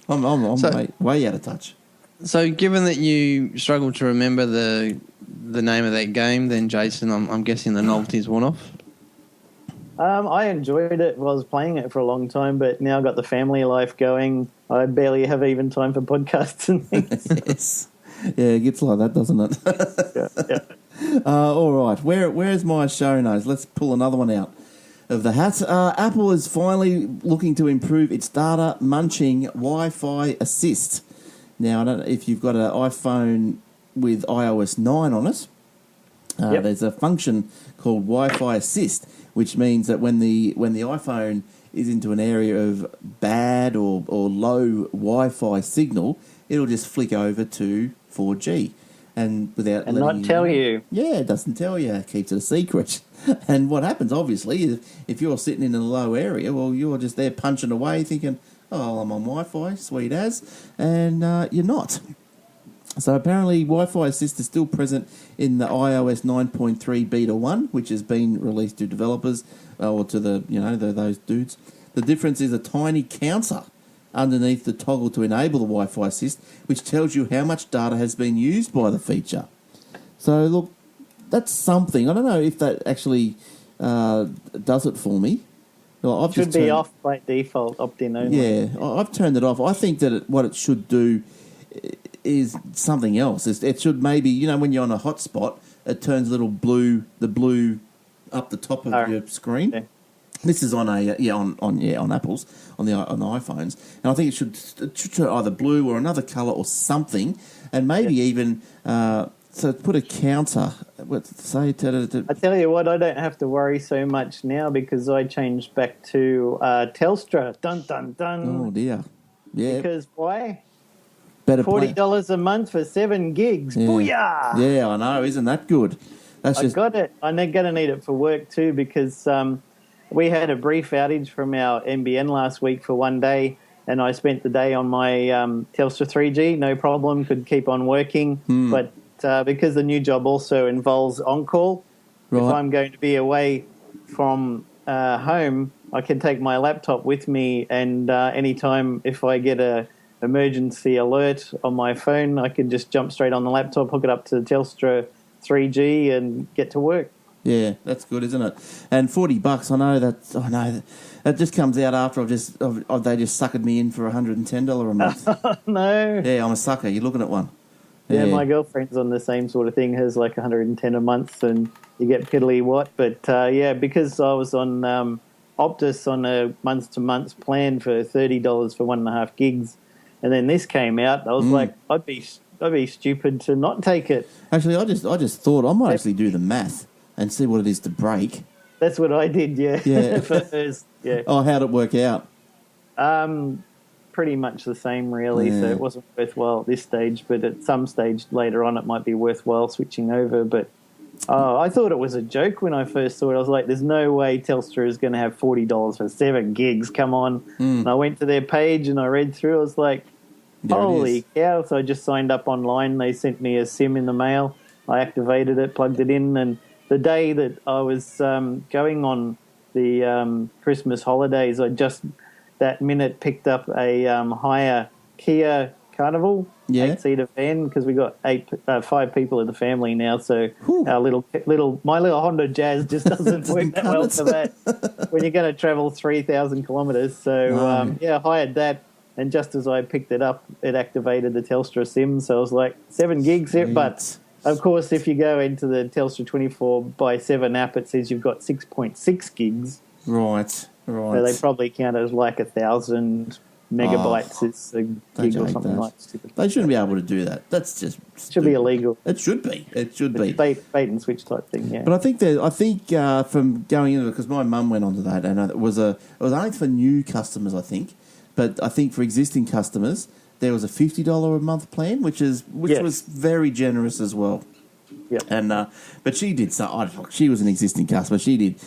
I'm way out of touch. So, given that you struggle to remember the name of that game, then Jason, I'm guessing the novelty's worn off. I enjoyed it. I was playing it for a long time, but now I've got the family life going. I barely have even time for podcasts and things. Yes. Yeah, it gets like that, doesn't it? Yeah. All right. Where's my show notes? Let's pull another one out of the hat. Apple is finally looking to improve its Data-Munching Wi-Fi assist. Now, I don't know if you've got an iPhone with iOS 9 on it. There's a function called Wi-Fi assist, which means that when the iPhone is into an area of bad or low Wi-Fi signal, it'll just flick over to 4G. And without not tell you. Yeah, it doesn't tell you. It keeps it a secret. And what happens, obviously, is if you're sitting in a low area, well, you're just there punching away thinking, oh, I'm on Wi-Fi, sweet as, and you're not. So apparently Wi-Fi Assist is still present in the iOS 9.3 Beta 1, which has been released to developers, or to those dudes. The difference is a tiny counter underneath the toggle to enable the Wi-Fi Assist, which tells you how much data has been used by the feature. So, look, that's something. I don't know if that actually does it for me. Well, It should be off by default, opt-in only. Yeah, I've turned it off. I think that what it should do is something else. It should maybe, when you're on a hotspot, it turns the blue up the top of your screen. Yeah. This is on on Apple's on the iPhones, and I think it should either blue or another colour or something, and maybe even so put a counter. I tell you what, I don't have to worry so much now because I changed back to Telstra. Dun dun dun. Oh dear, yeah. Because why? Better $40 a month for 7 gigs. Yeah. Booyah! Yeah, I know. Isn't that good? I got it. I'm going to need it for work too because we had a brief outage from our NBN last week for one day, and I spent the day on my Telstra 3G, no problem, could keep on working. But because the new job also involves on-call, if I'm going to be away from home, I can take my laptop with me, and anytime if I get a emergency alert on my phone, I can just jump straight on the laptop, hook it up to the Telstra 3G and get to work. Yeah, that's good, isn't it? And $40, I know that just comes out after they just suckered me in for $110 a month. No. Yeah, I'm a sucker. You're looking at one. Yeah, my girlfriend's on the same sort of thing, has like $110 a month, and you get piddly what. But because I was on Optus on a month-to-month plan for $30 for 1.5 gigs, and then this came out, I was like, I'd be stupid to not take it. Actually, I just thought I might actually do the math and see what it is to break. That's what I did, yeah. First, yeah. Oh, how'd it work out? Pretty much the same, really. Yeah. So it wasn't worthwhile at this stage, but at some stage later on, it might be worthwhile switching over. But I thought it was a joke when I first saw it. I was like, "There's no way Telstra is going to have $40 for 7 gigs. Come on!" And I went to their page and I read through. I was like, "Holy cow!" So I just signed up online. They sent me a SIM in the mail. I activated it, plugged it in, and the day that I was going on the Christmas holidays, I just that minute picked up a hire Kia Carnival 8-seater van, because we got 5 people in the family now. So our my little Honda Jazz just doesn't work that well for that when you're going to travel 3,000 kilometres. So I hired that, and just as I picked it up, it activated the Telstra SIM. So I was like, 7 gigs here, but. Of course, if you go into the Telstra 24/7 app, it says you've got 6.6 gigs. Right. So they probably count it as like 1,000 megabytes. It's a gig or something like that. They shouldn't be able to do that. That's just stupid. Should be illegal. It should be. It's bait and switch type thing. Yeah. But I think from going into it, because my mum went onto that, and it was only for new customers, I think. But I think for existing customers, there was a $50 a month plan, which was very generous as well. Yeah. And but she did so. She was an existing customer. She did.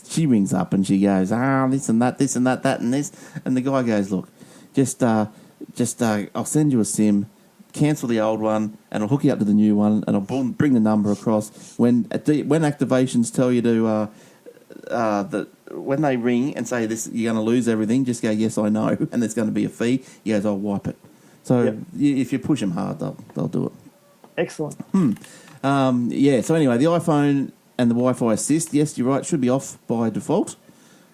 She rings up and she goes, this and that, that and this. And the guy goes, look, just I'll send you a SIM, cancel the old one, and I'll hook you up to the new one, and I'll bring the number across. When activations tell you to when they ring and say this, you're going to lose everything, just go, yes, I know, and there's going to be a fee. He goes, I'll wipe it. So if you push them hard, they'll do it. Excellent. So anyway, the iPhone and the Wi-Fi assist, yes, you're right, should be off by default,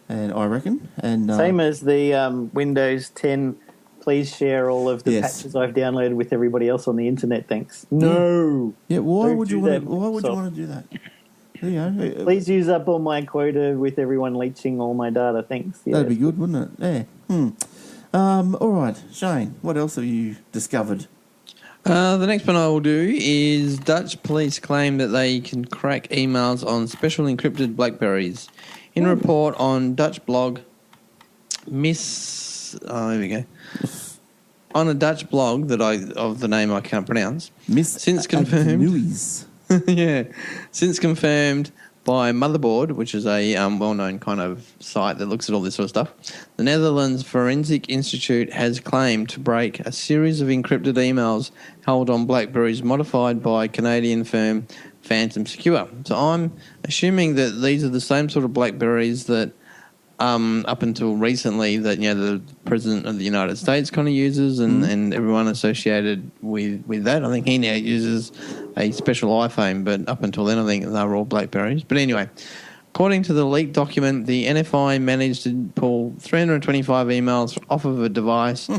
and I reckon. And same as the Windows 10. Please share all of the patches I've downloaded with everybody else on the internet. Thanks. No. Yeah. Why would you want to do that? Please use up all my quota with everyone leeching all my data. Thanks. Yeah. That'd be good, wouldn't it? Yeah. All right, Shane, what else have you discovered? The next one I will do is Dutch police claim that they can crack emails on special encrypted BlackBerries. In a report on Dutch blog, here we go. On a Dutch blog of the name I can't pronounce. Since confirmed. Since confirmed by Motherboard, which is a well-known kind of site that looks at all this sort of stuff, the Netherlands Forensic Institute has claimed to break a series of encrypted emails held on BlackBerries modified by Canadian firm Phantom Secure. So I'm assuming that these are the same sort of BlackBerries that up until recently that the President of the United States kind of uses and everyone associated with that. I think he now uses a special iPhone, but up until then I think they were all BlackBerries. But anyway, according to the leaked document, the NFI managed to pull 325 emails off of a device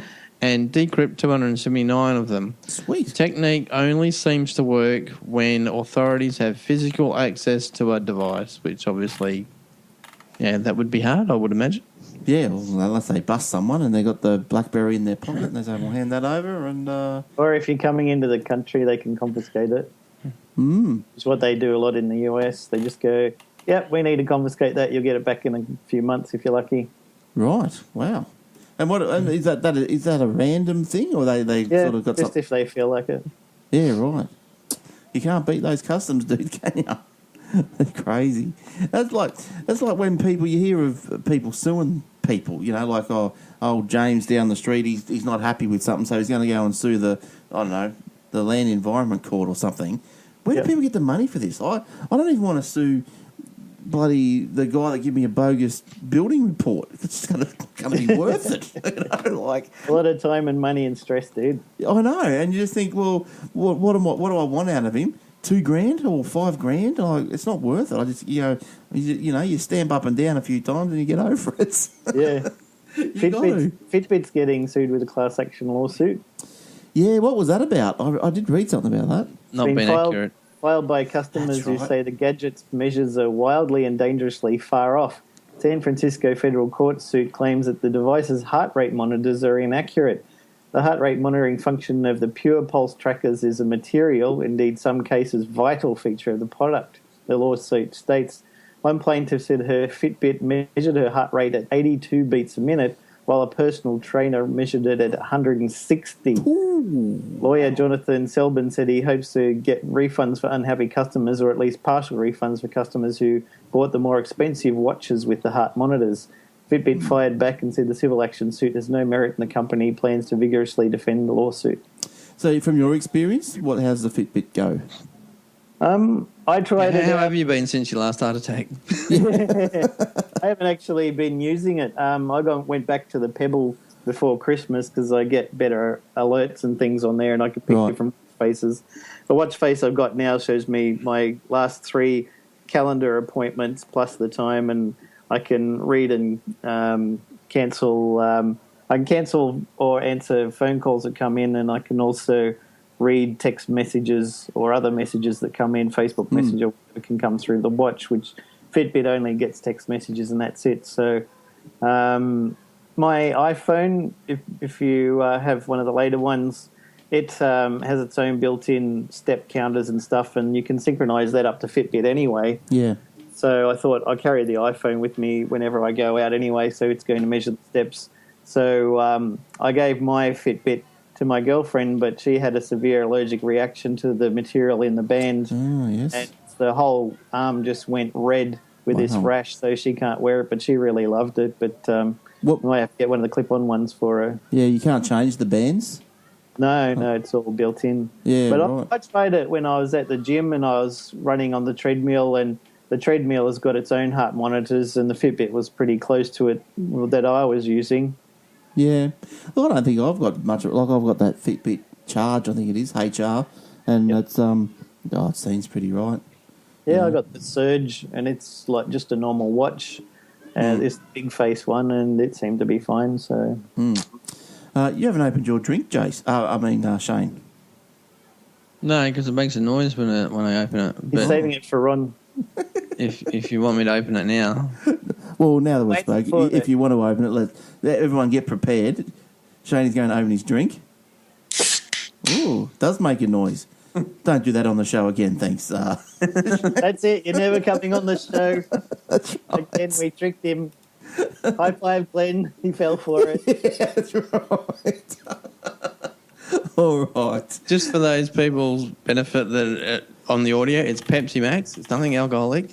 and decrypt 279 of them. Sweet. The technique only seems to work when authorities have physical access to a device, which obviously... yeah, that would be hard, I would imagine. Yeah, well, unless they bust someone and they got the BlackBerry in their pocket and they say, "We'll hand that over." And or if you're coming into the country, they can confiscate it. It's what they do a lot in the US. They just go, "Yep, we need to confiscate that. You'll get it back in a few months if you're lucky." Right. Wow. And what is that? Is that a random thing, or they sort of got just if they feel like it? Yeah, right. You can't beat those customs, dude, can you? That's crazy. That's like when you hear of people suing people, like James down the street, he's not happy with something, so he's going to go and sue the Land Environment Court or something. Where do people get the money for this? I don't even want to sue the guy that gave me a bogus building report. It's going to be worth it. Like a lot of time and money and stress, dude. I know, and you just think, well, what do I want out of him? $2,000 or $5,000. Like, it's not worth it. I just, you stamp up and down a few times and you get over it. Yeah. Fitbit's getting sued with a class action lawsuit. Yeah, what was that about? I did read something about that. Not been accurate. Filed by customers who say the gadget's measures are wildly and dangerously far off. San Francisco federal court suit claims that the device's heart rate monitors are inaccurate. The heart rate monitoring function of the Pure Pulse trackers is a material, indeed some cases vital feature of the product. The lawsuit states one plaintiff said her Fitbit measured her heart rate at 82 beats a minute, while a personal trainer measured it at 160. Ooh. Lawyer Jonathan Selbin said he hopes to get refunds for unhappy customers, or at least partial refunds for customers who bought the more expensive watches with the heart monitors. Fitbit fired back and said the civil action suit has no merit and the company plans to vigorously defend the lawsuit. So from your experience, how's the Fitbit go? I tried it. How have you been since your last heart attack? I haven't actually been using it. I went back to the Pebble before Christmas because I get better alerts and things on there, and I can pick different faces. The watch face I've got now shows me my last 3 calendar appointments plus the time, and I can read and cancel. I can cancel or answer phone calls that come in, and I can also read text messages or other messages that come in, Facebook Messenger can come through the watch, which Fitbit only gets text messages and that's it. So my iPhone, if you have one of the later ones, it has its own built-in step counters and stuff, and you can synchronize that up to Fitbit anyway. Yeah. So I thought I carry the iPhone with me whenever I go out anyway, so it's going to measure the steps. So I gave my Fitbit to my girlfriend, but she had a severe allergic reaction to the material in the band. Oh, yes. And the whole arm just went red with this rash, so she can't wear it, but she really loved it. But I might have to get one of the clip-on ones for her. Yeah, you can't change the bands? No, it's all built in. Yeah, but I tried it when I was at the gym and I was running on the treadmill, and the treadmill has got its own heart monitors, and the Fitbit was pretty close to it that I was using. Yeah. Well, I don't think I've got much. Like, I've got that Fitbit Charge, I think it is, HR, and it's it seems pretty right. Yeah, I got the Surge, and it's like just a normal watch, and this big face one, and it seemed to be fine. So, you haven't opened your drink, Jace? Shane. No, because it makes a noise when I open it. He's saving it for Ron. If you want me to open it now. Well, now that we've spoken, if you want to open it, let everyone get prepared. Shane is going to open his drink. Ooh, does make a noise. Don't do that on the show again, thanks. That's it. You're never coming on the show. That's right. Again, we tricked him. High five, Glenn. He fell for it. Yeah, that's right. All right. Just for those people's benefit that on the audio, it's Pepsi Max. It's nothing alcoholic.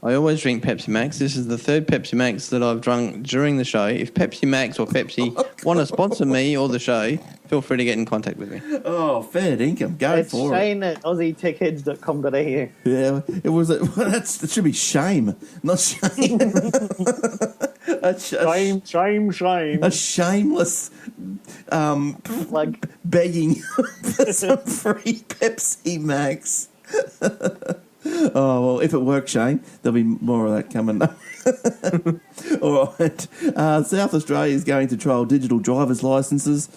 I always drink Pepsi Max. This is the 3rd Pepsi Max that I've drunk during the show. If Pepsi Max or Pepsi want to sponsor me or the show, feel free to get in contact with me. Oh, fair dinkum. Go it's for Shane it. It's Shane at AussieTechHeads.com.au. Yeah, it was. It should be shame, not shame. Shame. A shameless begging for some free Pepsi Max. Oh, well, if it works, Shane, there'll be more of that coming up. All right. South Australia is going to trial digital driver's licences.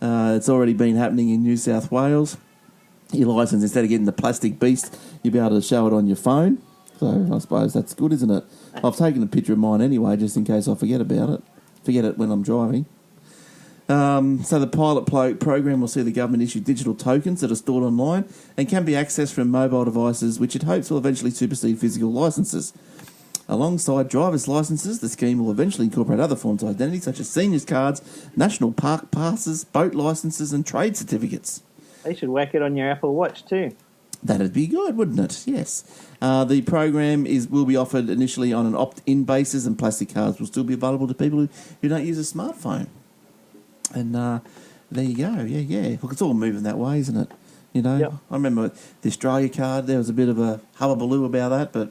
It's already been happening in New South Wales. Your licence, instead of getting the plastic beast, you'll be able to show it on your phone. So I suppose that's good, isn't it? I've taken a picture of mine anyway, just in case I forget about it. Forget it when I'm driving. So the pilot program will see the government issue digital tokens that are stored online and can be accessed from mobile devices, which it hopes will eventually supersede physical licences. Alongside driver's licences, the scheme will eventually incorporate other forms of identity, such as seniors cards, national park passes, boat licences and trade certificates. They should whack it on your Apple Watch too. That'd be good, wouldn't it? Yes. The program will be offered initially on an opt-in basis, and plastic cards will still be available to people who don't use a smartphone. And there you go. Yeah. Look, it's all moving that way, isn't it? You know, yep. I remember the Australia card. There was a bit of a hullabaloo about that, but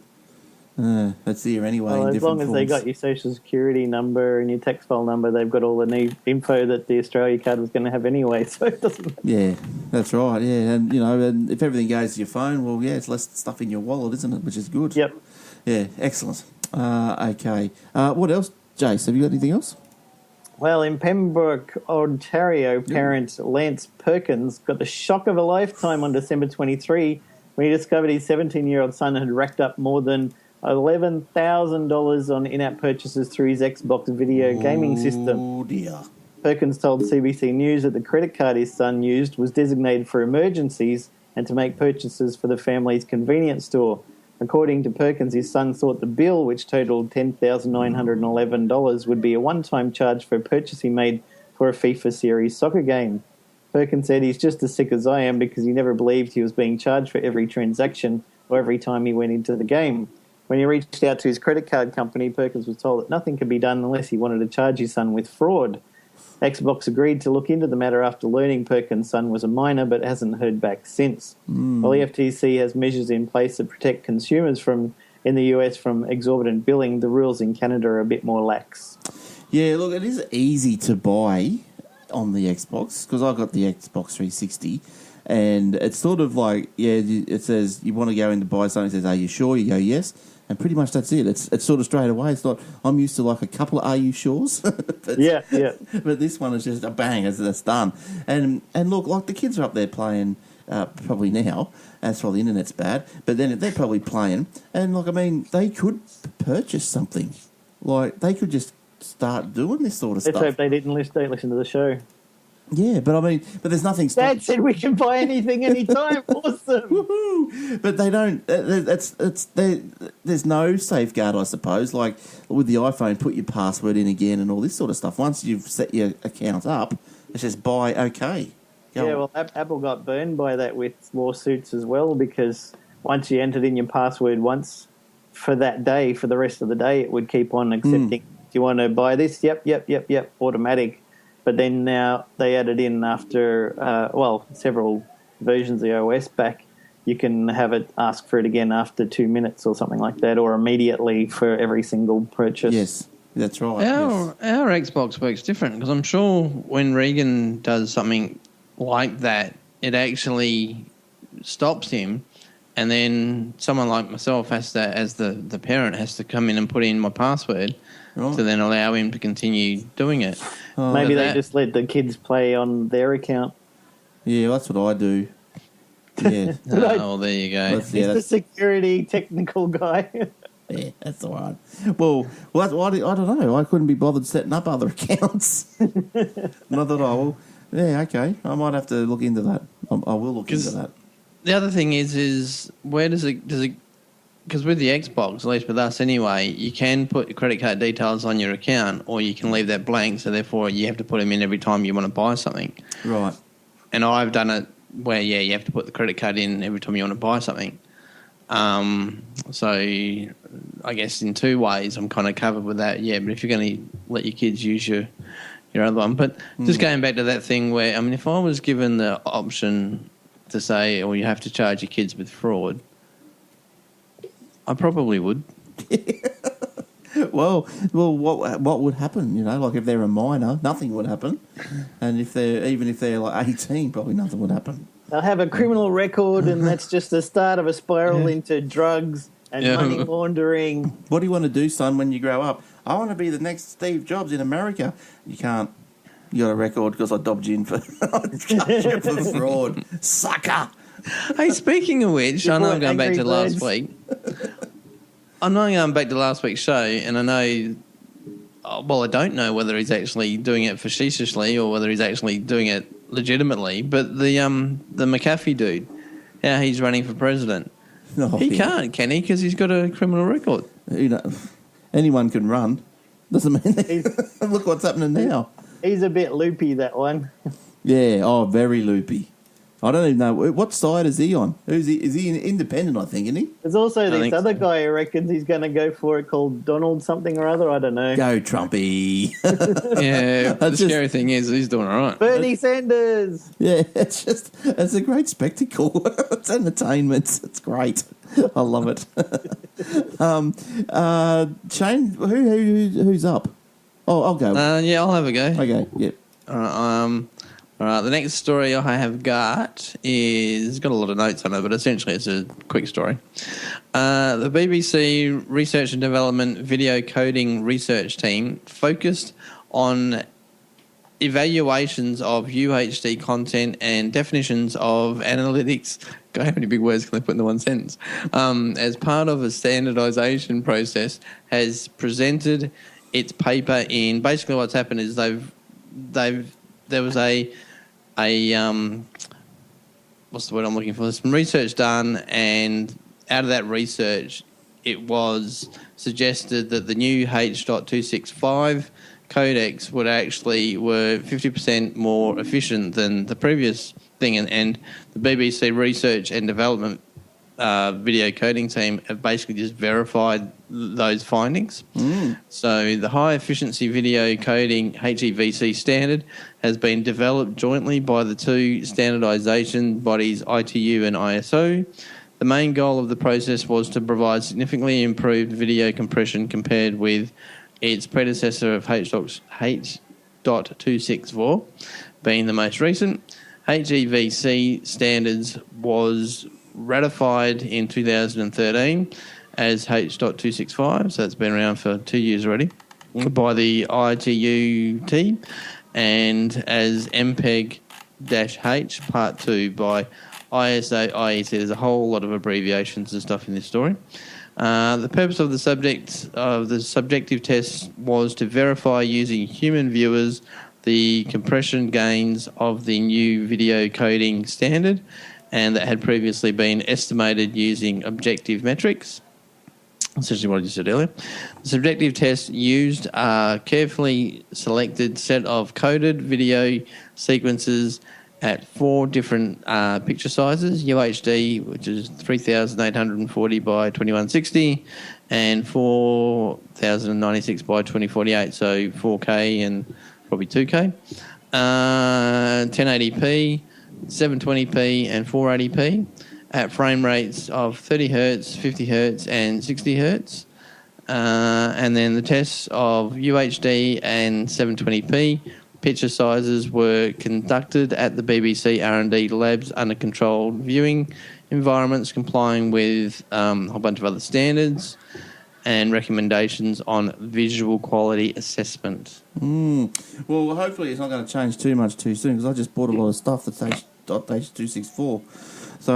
that's here anyway. Well, in as long as they got your social security number and your tax file number, they've got all the info that the Australia card was going to have anyway. So it doesn't. Yeah. That's right, yeah. And, and if everything goes to your phone, well, yeah, it's less stuff in your wallet, isn't it? Which is good. Yep. Yeah, excellent. Okay. What else, Jace? Have you got anything else? Well, in Pembroke, Ontario, parent Lance Perkins got the shock of a lifetime on December 23 when he discovered his 17-year-old son had racked up more than $11,000 on in-app purchases through his Xbox video gaming system. Oh, dear. Perkins told CBC News that the credit card his son used was designated for emergencies and to make purchases for the family's convenience store. According to Perkins, his son thought the bill, which totaled $10,911, would be a one-time charge for a purchase he made for a FIFA Series soccer game. Perkins said he's just as sick as I am because he never believed he was being charged for every transaction or every time he went into the game. When he reached out to his credit card company, Perkins was told that nothing could be done unless he wanted to charge his son with fraud. Xbox agreed to look into the matter after learning Perkins' son was a minor, but hasn't heard back since. While the FTC has measures in place that protect consumers in the US from exorbitant billing, the rules in Canada are a bit more lax. Yeah, look, it is easy to buy on the Xbox because I got the Xbox 360, and it's sort of like, it says you want to go in to buy something. It says, "Are you sure?" You go, "Yes." And pretty much that's it. It's sort of straight away. It's not. I'm used to like a couple of "Are you sures?" Yeah. But this one is just a bang. That's done. And look, like the kids are up there playing probably now. As for the internet's bad, but then they're probably playing. And like, I mean, they could purchase something. Like they could just start doing this sort of Let's stuff. hope they don't listen to the show. Yeah, but I mean, there's nothing. Dad said we can buy anything, anytime. Awesome. Woohoo! But they don't. There's no safeguard, I suppose. Like with the iPhone, put your password in again and all this sort of stuff. Once you've set your account up, it's just buy. Okay. Well, Apple got burned by that with lawsuits as well because once you entered in your password once for that day, for the rest of the day, it would keep on accepting. Do you want to buy this? Yep. Automatic. But then now they added in after, several versions of the OS back, you can have it ask for it again after 2 minutes or something like that, or immediately for every single purchase. Yes, that's right. Our Xbox works different because I'm sure when Regan does something like that, it actually stops him, and then someone like myself has to, as the parent, has to come in and put in my password to then allow him to continue doing it. Maybe they just let the kids play on their account. Yeah, that's what I do. Yeah. Oh, there you go. He's the security technical guy. Yeah, that's the one. Well, I don't know. I couldn't be bothered setting up other accounts. Not that yeah, okay. I might have to look into that. I will look into that. The other thing is where does it? Because with the Xbox, at least with us anyway, you can put credit card details on your account, or you can leave that blank. So therefore, you have to put them in every time you want to buy something. Right. And I've done it where you have to put the credit card in every time you want to buy something. So I guess in two ways, I'm kind of covered with that. Yeah, but if you're going to let your kids use your other one, but just going back to that thing where, I mean, if I was given the option to say, or you have to charge your kids with fraud, I probably would. Well, what would happen? Like if they're a minor, nothing would happen, and if they're like 18, probably nothing would happen. They'll have a criminal record, and that's just the start of a spiral into drugs and money laundering. What do you want to do, son, when you grow up? I want to be the next Steve Jobs in America. You can't. You got a record because I dobbed you in for fraud, sucker. Hey, speaking of which, I know I'm going back to last week. I'm not going back to last week's show, and I know. Well, I don't know whether he's actually doing it facetiously or whether he's actually doing it legitimately. But the McAfee dude, how he's running for president, he can't, can he? Because he's got a criminal record. Anyone can run. Doesn't mean. Look what's happening now. He's a bit loopy, that one. Yeah. Oh, very loopy. I don't even know. What side is he on? Is he independent, I think, isn't he? There's also this other guy who reckons he's going to go for it called Donald something or other. I don't know. Go, Trumpy. Yeah, the scary thing is he's doing all right. Bernie Sanders. Yeah, it's a great spectacle. It's entertainment. It's great. I love it. Shane, who's up? Oh, I'll go. Yeah, I'll have a go. Okay, yep. All right. All right, the next story I have got is got a lot of notes on it, but essentially it's a quick story. The BBC Research and Development Video Coding Research Team focused on evaluations of UHD content and definitions of analytics. God, how many big words can I put in the one sentence? As part of a standardisation process, has presented its paper in. Basically, what's happened is there was a what's the word I'm looking for? There's some research done, and out of that research, it was suggested that the new H.265 codecs were 50% more efficient than the previous thing, and the BBC Research and Development video coding team have basically just verified those findings. So the high efficiency video coding HEVC standard has been developed jointly by the two standardisation bodies ITU and ISO. The main goal of the process was to provide significantly improved video compression compared with its predecessor of H.264, being the most recent. HEVC standards was ratified in 2013 as H.265, so it's been around for 2 years already, by the ITU team, and as MPEG-H Part 2 by ISO IEC. There's a whole lot of abbreviations and stuff in this story. The purpose of the subjective test was to verify using human viewers the compression gains of the new video coding standard, and that had previously been estimated using objective metrics. Essentially what I just said earlier. The subjective test used a carefully selected set of coded video sequences at 4 different picture sizes: UHD, which is 3,840 by 2160, and 4,096 by 2048, so 4K and probably 2K, 1080p, 720p, and 480p at frame rates of 30 hertz, 50 hertz, and 60 hertz. And then the tests of UHD and 720p picture sizes were conducted at the BBC R&D labs under controlled viewing environments, complying with a whole bunch of other standards and recommendations on visual quality assessment. Well, hopefully it's not going to change too much too soon, because I just bought a lot of stuff that's H.264. So,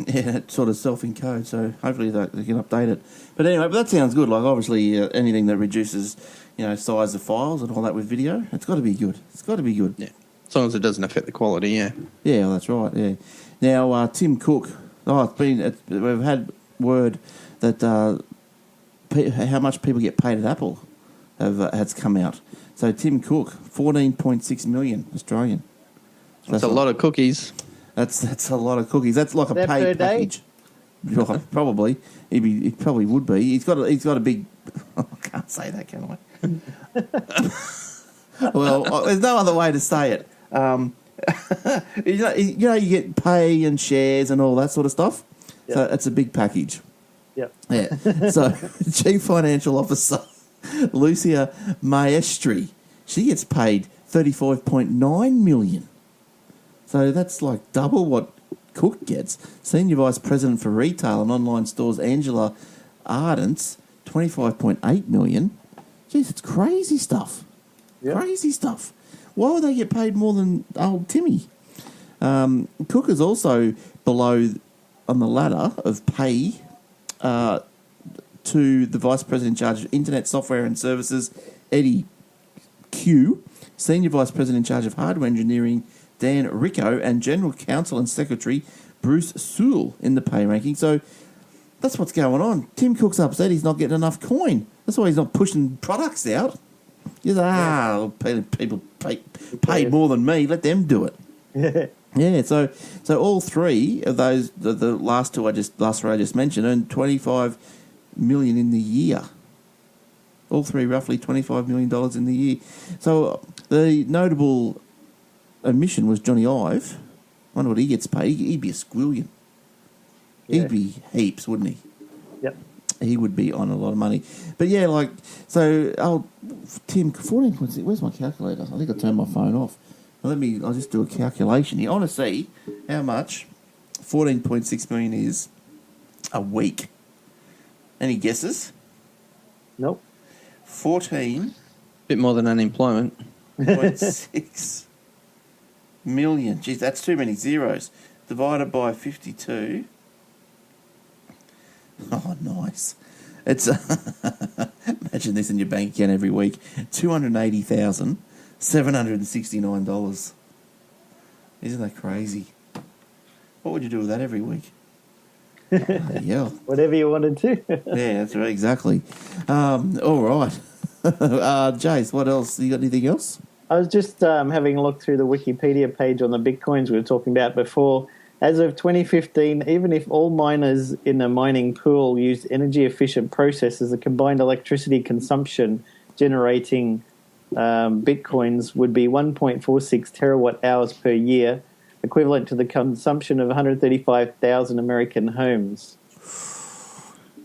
yeah, it's sort of self-encode, so hopefully they can update it. But anyway, that sounds good. Like, obviously, anything that reduces, size of files and all that with video, it's got to be good. It's got to be good. Yeah, as long as it doesn't affect the quality, yeah. Yeah, well, that's right, yeah. Now, Tim Cook, we've had word that how much people get paid at Apple has come out. So Tim Cook, 14.6 million Australian. That's a lot of cookies. That's a lot of cookies. That's like a That per paid day? package. Probably. He probably would be. He's got a big. I can't say that, can I? Well, there's no other way to say it. You get pay and shares and all that sort of stuff. Yep. So it's a big package. Yep. Yeah. So Chief Financial Officer Lucia Maestri, she gets paid 35.9 million. So that's like double what Cook gets. Senior Vice President for Retail and Online Stores Angela Ardence, 25.8 million. Jeez, it's crazy stuff. Yep. Crazy stuff. Why would they get paid more than old Timmy? Cook is also below on the ladder of pay to the Vice President in charge of Internet Software and Services, Eddie Q, Senior Vice President in charge of Hardware Engineering, Dan Ricco, and General Counsel and Secretary Bruce Sewell in the pay ranking. So that's what's going on. Tim Cook's upset he's not getting enough coin. That's why he's not pushing products out. He's like, people paid more than me. Let them do it. Yeah. So all three of those, the last three I just mentioned, earned 25 million in the year. All three roughly $25 million in the year. So the notable omission was Johnny Ive. I wonder what he gets paid. He'd be a squillion. Yeah. He'd be heaps, wouldn't he? Yep. He would be on a lot of money. But yeah, like, so Tim, 14, where's my calculator? I think I turned my phone off. I'll just do a calculation here. I want to see how much 14.6 million is a week. Any guesses? Nope. 14.6 Bit more than unemployment. million. Geez, that's too many zeros. Divided by 52. Oh, nice. It's imagine this in your bank account every week. $280,769. Isn't that crazy? What would you do with that every week? Yeah. Whatever you wanted to. Yeah, that's right, exactly. All right. Jace, what else? You got anything else? I was just having a look through the Wikipedia page on the Bitcoins we were talking about before. As of 2015, even if all miners in a mining pool used energy-efficient processes, the combined electricity consumption generating Bitcoins would be 1.46 terawatt hours per year, equivalent to the consumption of 135,000 American homes.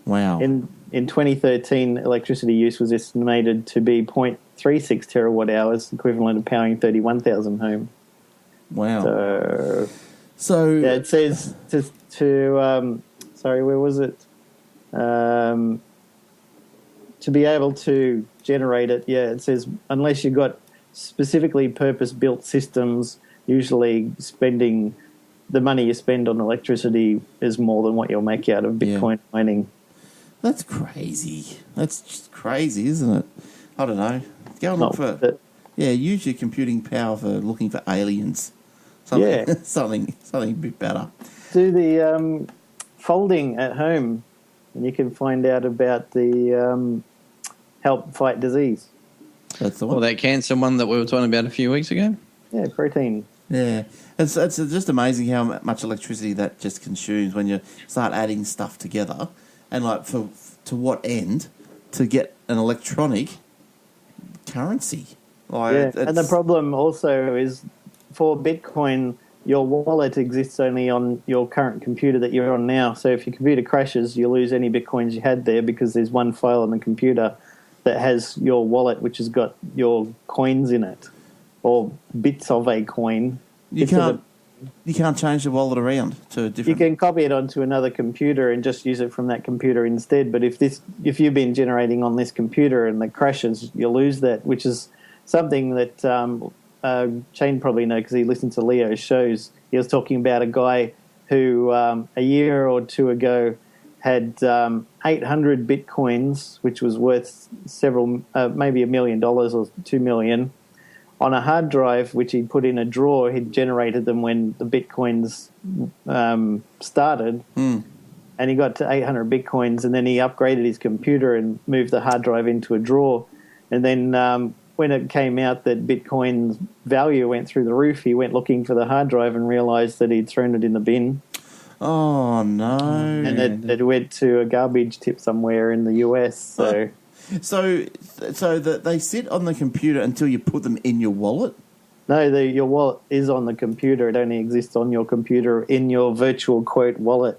Wow. In 2013, electricity use was estimated to be 0.36 terawatt hours, equivalent to powering 31,000 homes. Wow. So yeah, it says sorry, where was it? To be able to generate it, yeah, it says unless you've got specifically purpose-built systems, usually spending the money you spend on electricity is more than what you'll make out of Bitcoin mining. That's crazy. That's just crazy, isn't it? I don't know. Go and look for... use your computing power for looking for aliens. Something a bit better. Do the folding at home, and you can find out about the help fight disease. That's the one. Or that cancer one that we were talking about a few weeks ago. Yeah, protein. Yeah, it's just amazing how much electricity that just consumes when you start adding stuff together, and like to what end to get an electronic currency. Like, and the problem also is for Bitcoin, your wallet exists only on your current computer that you're on now. So if your computer crashes, you lose any Bitcoins you had there because there's one file on the computer that has your wallet, which has got your coins in it, or bits of a coin. You can't change the wallet around to a different... You can copy it onto another computer and just use it from that computer instead. But if you've been generating on this computer and it crashes, you lose that, which is something that Shane probably knows because he listens to Leo's shows. He was talking about a guy who a year or two ago had 800 Bitcoins, which was worth several, maybe $1 million or $2 million, on a hard drive, which he'd put in a drawer. He'd generated them when the Bitcoins started. And he got to 800 Bitcoins, and then he upgraded his computer and moved the hard drive into a drawer. And then when it came out that Bitcoin's value went through the roof, he went looking for the hard drive and realised that he'd thrown it in the bin. Oh, no. And it went to a garbage tip somewhere in the US. So that they sit on the computer until you put them in your wallet? No, your wallet is on the computer. It only exists on your computer in your virtual, quote, wallet.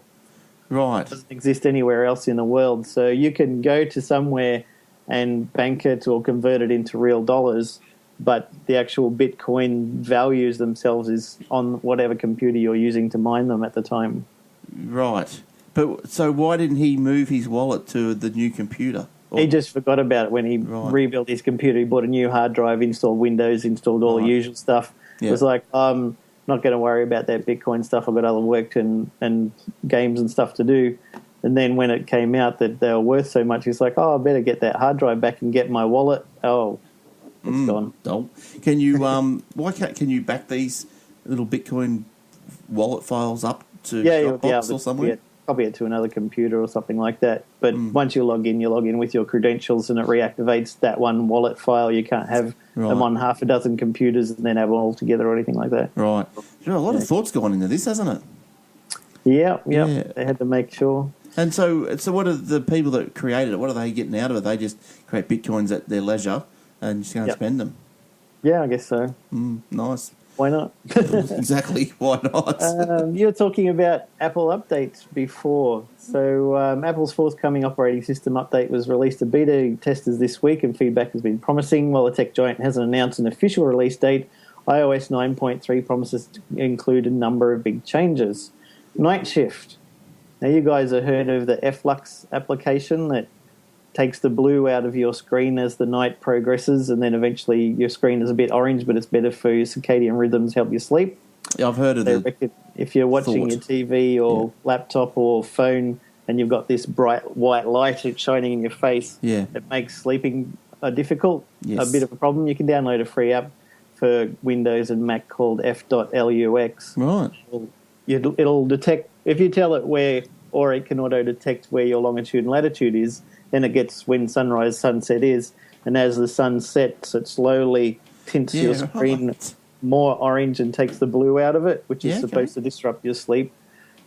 Right. It doesn't exist anywhere else in the world. So you can go to somewhere and bank it or convert it into real dollars, but the actual Bitcoin values themselves is on whatever computer you're using to mine them at the time. Right. But so why didn't he move his wallet to the new computer? He just forgot about it when he rebuilt his computer. He bought a new hard drive, installed Windows, installed all the usual stuff. Yeah. It was like, I'm not going to worry about that Bitcoin stuff. I've got other work and games and stuff to do. And then when it came out that they were worth so much, he's like, I better get that hard drive back and get my wallet. Oh, it's gone. Oh. Can you can you back these little Bitcoin wallet files up to Dropbox or somewhere? Copy it to another computer or something like that. But once you log in with your credentials and it reactivates that one wallet file. You can't have them on half a dozen computers and then have them all together or anything like that. Right. A lot of thought's gone into this, hasn't it? Yeah. They had to make sure. And so what are the people that created it, what are they getting out of it? They just create Bitcoins at their leisure and just go and spend them? Yeah, I guess so. Nice. Why not? Exactly. Why not? You were talking about Apple updates before. So Apple's forthcoming operating system update was released to beta testers this week, and feedback has been promising. While the tech giant hasn't announced an official release date iOS 9.3 promises to include a number of big changes. Night shift. Now, you guys have heard of the Flux application that takes the blue out of your screen as the night progresses, and then eventually your screen is a bit orange, but it's better for your circadian rhythms, help you sleep. Yeah, I've heard of it. If you're watching your TV or laptop or phone and you've got this bright white light shining in your face, it makes sleeping difficult, a bit of a problem. You can download a free app for Windows and Mac called F.lux. Right. It'll detect, if you tell it where, or it can auto-detect where your longitude and latitude is, then it gets when sunrise, sunset is, and as the sun sets, it slowly tints your screen more orange and takes the blue out of it, which is supposed to disrupt your sleep.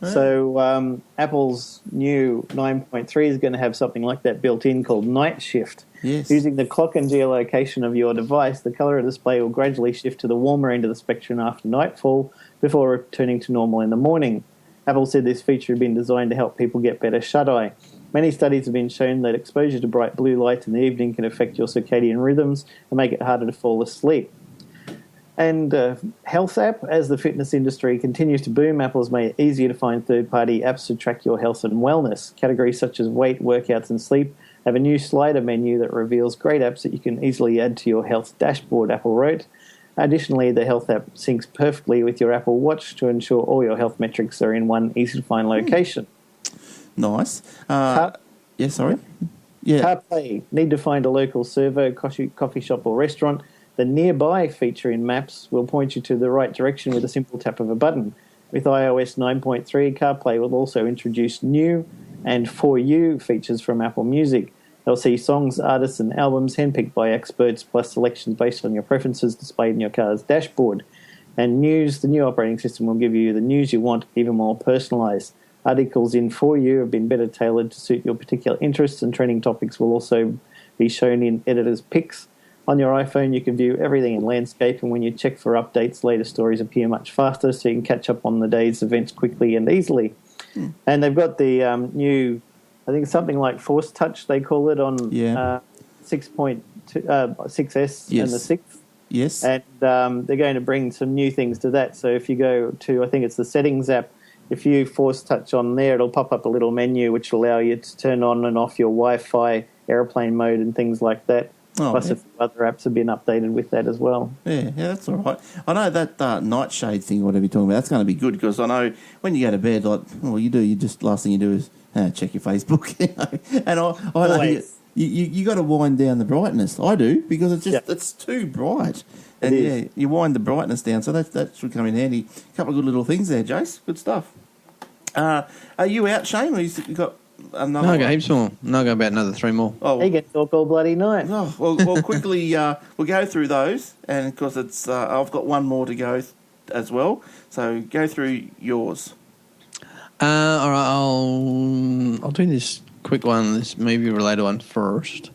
Right. So Apple's new 9.3 is going to have something like that built in called Night Shift. Yes. Using the clock and geolocation of your device, the colour of the display will gradually shift to the warmer end of the spectrum after nightfall before returning to normal in the morning. Apple said this feature had been designed to help people get better shut-eye. Many studies have been shown that exposure to bright blue light in the evening can affect your circadian rhythms and make it harder to fall asleep. And health app, as the fitness industry continues to boom, Apple has made it easier to find third-party apps to track your health and wellness. Categories such as weight, workouts and sleep have a new slider menu that reveals great apps that you can easily add to your health dashboard, Apple wrote. Additionally, the health app syncs perfectly with your Apple Watch to ensure all your health metrics are in one easy-to-find location. Nice. Sorry? Yeah. CarPlay. Need to find a local servo, coffee shop or restaurant. The Nearby feature in Maps will point you to the right direction with a simple tap of a button. With iOS 9.3, CarPlay will also introduce new and For You features from Apple Music. They'll see songs, artists and albums handpicked by experts, plus selections based on your preferences displayed in your car's dashboard. And news, the new operating system will give you the news you want, even more personalised. Articles in For You have been better tailored to suit your particular interests, and trending topics will also be shown in editor's picks. On your iPhone, you can view everything in landscape, and when you check for updates, latest stories appear much faster, so you can catch up on the day's events quickly and easily. And they've got the new, I think something like Force Touch, they call it, on 6.2, 6S and the 6th. Yes. And they're going to bring some new things to that. So if you go to, I think it's the Settings app, if you Force Touch on there, it'll pop up a little menu which will allow you to turn on and off your Wi-Fi, airplane mode and things like that. Plus a few other apps have been updated with that as well. Yeah, that's all right. I know that nightshade thing, whatever you're talking about, that's going to be good, because I know when you go to bed, like, last thing you do is check your Facebook. And I know you got to wind down the brightness. I do, because it's too bright. And you wind the brightness down, so that should come in handy. A couple of good little things there, Jace. Good stuff. Are you out, Shane, or you got another? No, I got heaps more. No, I got about another 3 more. Oh, you get talk all bloody night. Oh, well, quickly, we'll go through those, and of course it's I've got one more to go as well. So go through yours. All right, I'll do this quick one, this movie-related one first.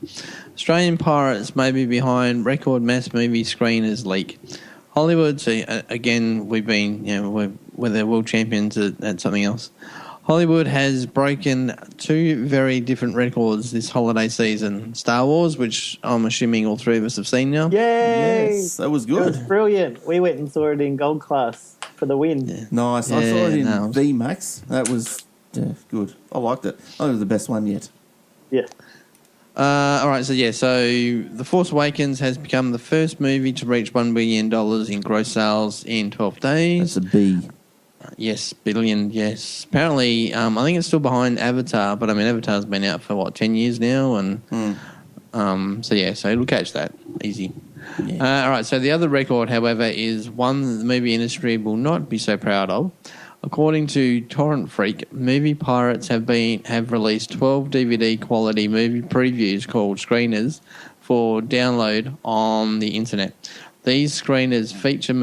Australian pirates may be behind record mass movie screeners leak. Hollywood, so again, we've been, we're the world champions at something else. Hollywood has broken 2 very different records this holiday season. Star Wars, which I'm assuming all 3 of us have seen now. Yay! Yes, that was good. It was brilliant. We went and saw it in gold class for the win. Yeah. Nice. I saw it in VMAX. That was good. I liked it. I think it was the best one yet. Yeah. All right, so The Force Awakens has become the first movie to reach $1 billion in gross sales in 12 days. That's a B. Yes, billion, yes. Apparently, I think it's still behind Avatar, but I mean, Avatar's been out for, 10 years now? And so it'll catch that. Easy. Yeah. All right, so the other record, however, is one that the movie industry will not be so proud of. According to Torrent Freak, movie pirates have released 12 DVD quality movie previews called screeners for download on the internet. These screeners feature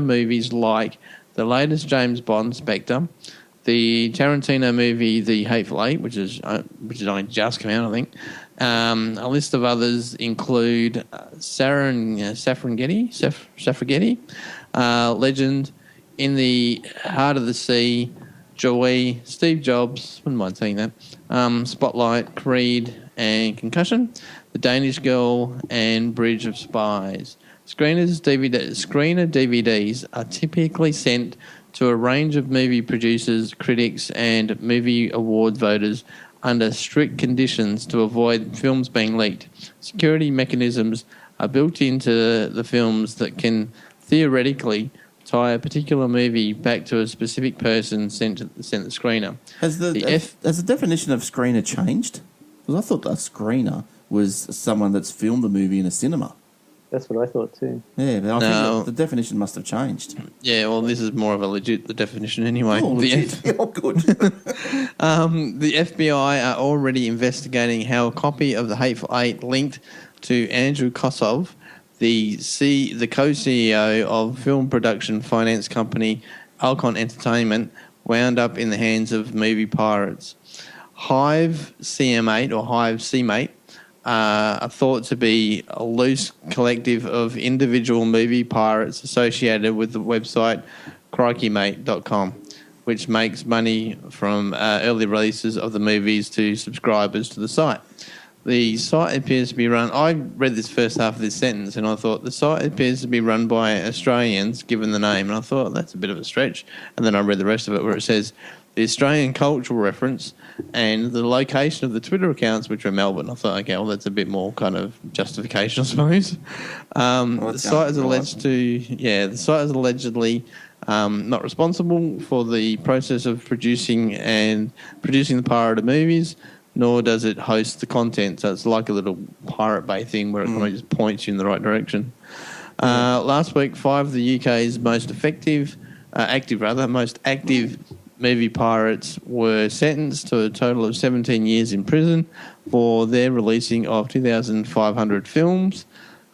movies like the latest James Bond, Spectre, the Tarantino movie The Hateful Eight, which is only just come out, I think. A list of others include Saffron-Getty, Legend, In the Heart of the Sea, Joey, Steve Jobs, wouldn't mind saying that, Spotlight, Creed, and Concussion, The Danish Girl, and Bridge of Spies. Screener DVDs are typically sent to a range of movie producers, critics, and movie award voters under strict conditions to avoid films being leaked. Security mechanisms are built into the films that can theoretically tie a particular movie back to a specific person sent the screener. Has the definition of screener changed? Because I thought a screener was someone that's filmed the movie in a cinema. That's what I thought too. Yeah, but I think the definition must have changed. Yeah, well, this is more of a legit definition anyway. Oh, legit. Oh, good. The FBI are already investigating how a copy of The Hateful Eight linked to Andrew Kosov, the co-CEO of film production finance company Alcon Entertainment, wound up in the hands of movie pirates. Hive CM8 or Hive CMate are thought to be a loose collective of individual movie pirates associated with the website crikey.mate.com, which makes money from early releases of the movies to subscribers to the site. The site appears to be run... I read this first half of this sentence and I thought the site appears to be run by Australians, given the name, and I thought that's a bit of a stretch. And then I read the rest of it where it says the Australian cultural reference and the location of the Twitter accounts, which are Melbourne. I thought, okay, well, that's a bit more kind of justification, I suppose. The site is allegedly not responsible for the process of producing the pirated movies, nor does it host the content. So it's like a little Pirate Bay thing where it kind of just points you in the right direction. Last week, 5 of the UK's most active movie pirates were sentenced to a total of 17 years in prison for their releasing of 2,500 films.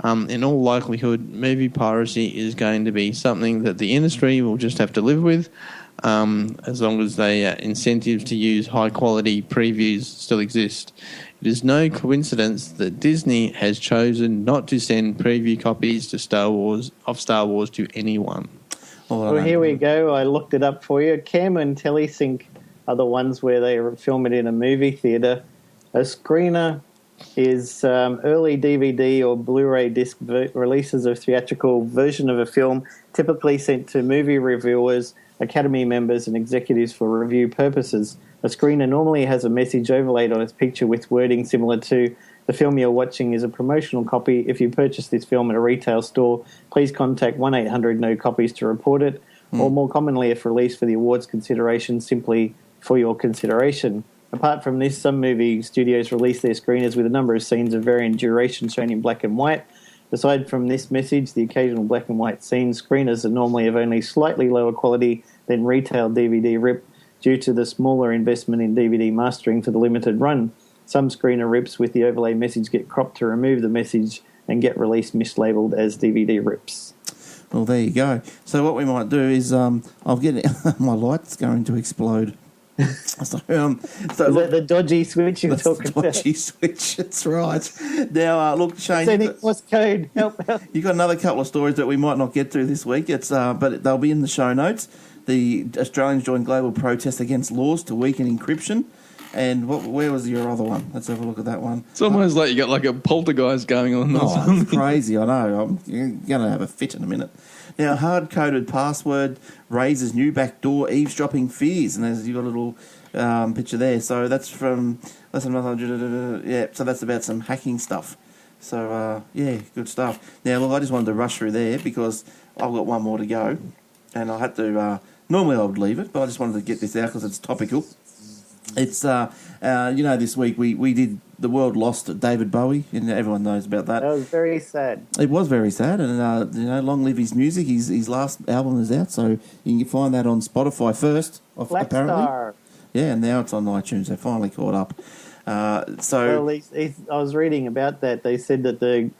In all likelihood, movie piracy is going to be something that the industry will just have to live with, as long as the incentives to use high-quality previews still exist. It is no coincidence that Disney has chosen not to send preview copies to Star Wars to anyone. Well, here we go. I looked it up for you. Cam and Telesync are the ones where they film it in a movie theatre. A screener is early DVD or Blu-ray disc releases of theatrical version of a film, typically sent to movie reviewers, Academy members and executives for review purposes. A screener normally has a message overlaid on its picture with wording similar to the film you're watching is a promotional copy. If you purchase this film at a retail store, please contact 1-800-NO-COPIES to report it, or more commonly, if released for the awards consideration, simply for your consideration. Apart from this, some movie studios release their screeners with a number of scenes of varying duration shown in black and white. Aside from this message, the occasional black and white scenes, screeners are normally of only slightly lower quality than retail DVD rip due to the smaller investment in DVD mastering for the limited run. Some screener rips with the overlay message get cropped to remove the message and get released mislabeled as DVD rips. Well, there you go. So what we might do is I'll get my light's going to explode. Is that the dodgy switch you're talking about? Dodgy switch, that's right. Now, look, Shane, what's code? Help. You've got another couple of stories that we might not get to this week. It's but they'll be in the show notes. The Australians join global protest against laws to weaken encryption. And where was your other one? Let's have a look at that one. It's almost like you got like a poltergeist going on. Oh, it's crazy, I know. You're going to have a fit in a minute. Now, hard-coded password raises new backdoor eavesdropping fears. And you've got a little picture there. So that's another... Yeah, so that's about some hacking stuff. So, yeah, good stuff. Now, look, I just wanted to rush through there because I've got one more to go. And I had to... normally I would leave it, but I just wanted to get this out because it's topical. It's, this week we did The World Lost David Bowie, and everyone knows about that. That was very sad. It was very sad, and, long live his music. His last album is out, so you can find that on Spotify first, apparently. Star. Yeah, and now it's on iTunes. They finally caught up. I was reading about that. They said that the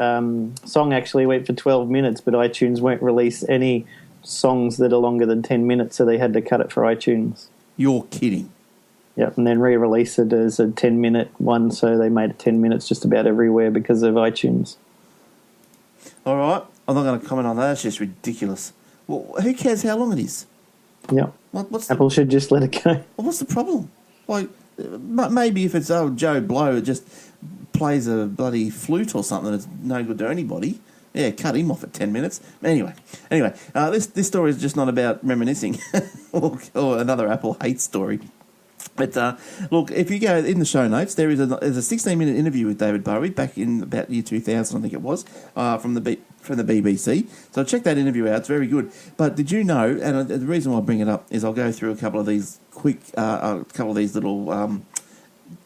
song actually went for 12 minutes, but iTunes won't release any songs that are longer than 10 minutes, so they had to cut it for iTunes. You're kidding. Yep, and then re-release it as a 10-minute one, so they made it 10 minutes just about everywhere because of iTunes. All right, I'm not going to comment on that. It's just ridiculous. Well, who cares how long it is? Yeah. Apple should just let it go. Well, what's the problem? Like, maybe if it's Joe Blow, it just plays a bloody flute or something that's no good to anybody. Yeah, cut him off at 10 minutes. Anyway, this story is just not about reminiscing or another Apple hate story. But look, if you go in the show notes, there's a 16-minute interview with David Bowie back in about year 2000, I think it was, from the BBC. So check that interview out; it's very good. But did you know? And the reason why I bring it up is I'll go through a couple of these little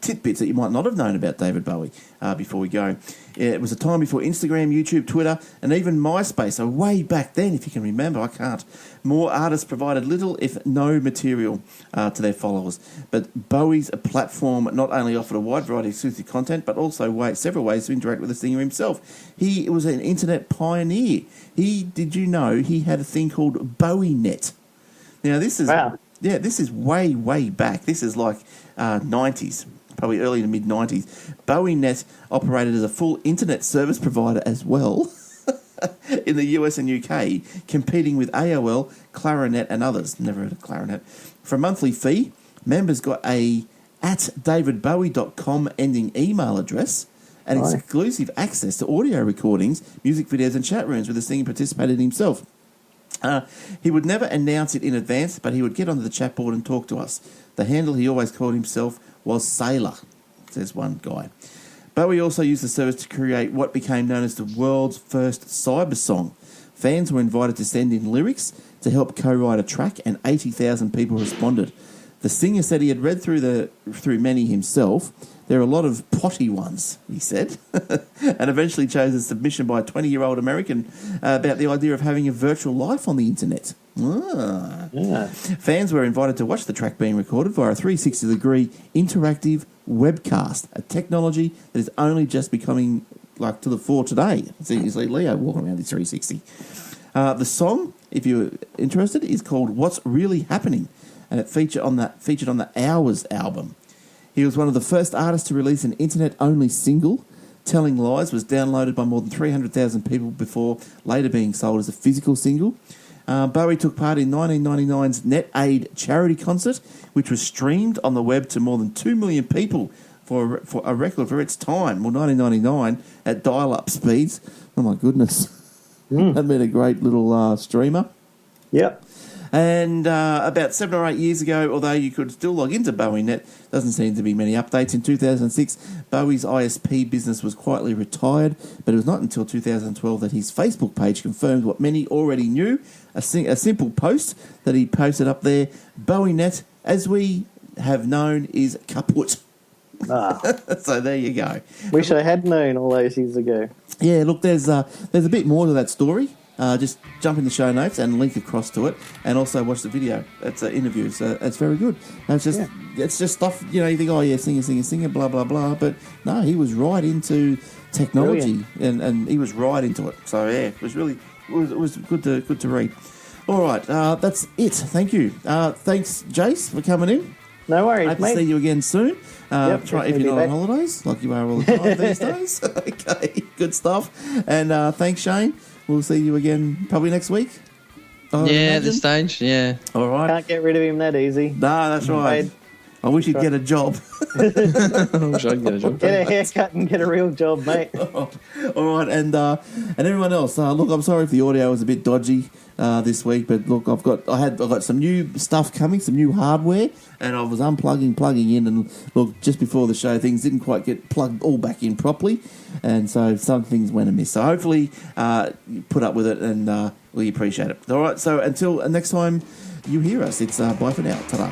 tidbits that you might not have known about David Bowie before we go. It was a time before Instagram, YouTube, Twitter, and even MySpace. So way back then, if you can remember, I can't. More artists provided little, if no, material to their followers. But Bowie's platform not only offered a wide variety of exclusive content, but also several ways to interact with the singer himself. He was an internet pioneer. Did you know he had a thing called BowieNet? Now this is wow. Yeah, this is way, way back. This is like 90s, probably early to mid-90s. BowieNet operated as a full internet service provider as well in the US and UK, competing with AOL, Clarinet and others. Never heard of Clarinet. For a monthly fee, members got a @davidbowie.com ending email address and exclusive access to audio recordings, music videos and chat rooms where the singer participated himself. He would never announce it in advance, but he would get onto the chat board and talk to us. The handle he always called himself was Sailor, says one guy. Bowie also used the service to create what became known as the world's first cyber song. Fans were invited to send in lyrics to help co-write a track, and 80,000 people responded. The singer said he had read through many himself. There are a lot of potty ones, he said, and eventually chose a submission by a 20-year-old American about the idea of having a virtual life on the internet. Yeah. Fans were invited to watch the track being recorded via a 360-degree interactive webcast, a technology that is only just becoming to the fore today. So you see Leo walking around this 360. The song, if you're interested, is called "What's Really Happening," and it featured on the Hours album. He was one of the first artists to release an internet-only single. Telling Lies was downloaded by more than 300,000 people before later being sold as a physical single. Bowie took part in 1999's NetAid charity concert, which was streamed on the web to more than 2 million people for a record for its time. Well, 1999 at dial-up speeds. Oh, my goodness. That'd been a great little streamer. Yep. And about 7 or 8 years ago, although you could still log into BowieNet, doesn't seem to be many updates. In 2006, Bowie's ISP business was quietly retired, but it was not until 2012 that his Facebook page confirmed what many already knew, a simple post that he posted up there. BowieNet, as we have known, is kaput. So there you go. Wish I had known all those years ago. Yeah, look, there's a bit more to that story. Just jump in the show notes and link across to it, and also watch the video. It's an interview, so it's very good. And it's just stuff, you think, oh yeah, singer, blah blah blah. But no, he was right into technology, and he was right into it. So yeah, it was really it was good to read. All right, that's it. Thank you. Thanks, Jace, for coming in. No worries, Hope mate. to see you again soon. Try if you're not on back. holidays, like you are all the time these days. Okay, good stuff. And thanks, Shane. We'll see you again probably next week. At this stage, yeah. All right. Can't get rid of him that easy. No, that's right. I wish you'd get a job. I wish I could get a job. Get a haircut and get a real job, mate. All right, and everyone else. Look, I'm sorry if the audio was a bit dodgy this week, but look, I've got some new stuff coming, some new hardware, and I was unplugging, plugging in, and look, just before the show, things didn't quite get plugged all back in properly, and so some things went amiss. So hopefully, you put up with it, and we appreciate it. All right, so until next time you hear us, it's bye for now. Ta-da.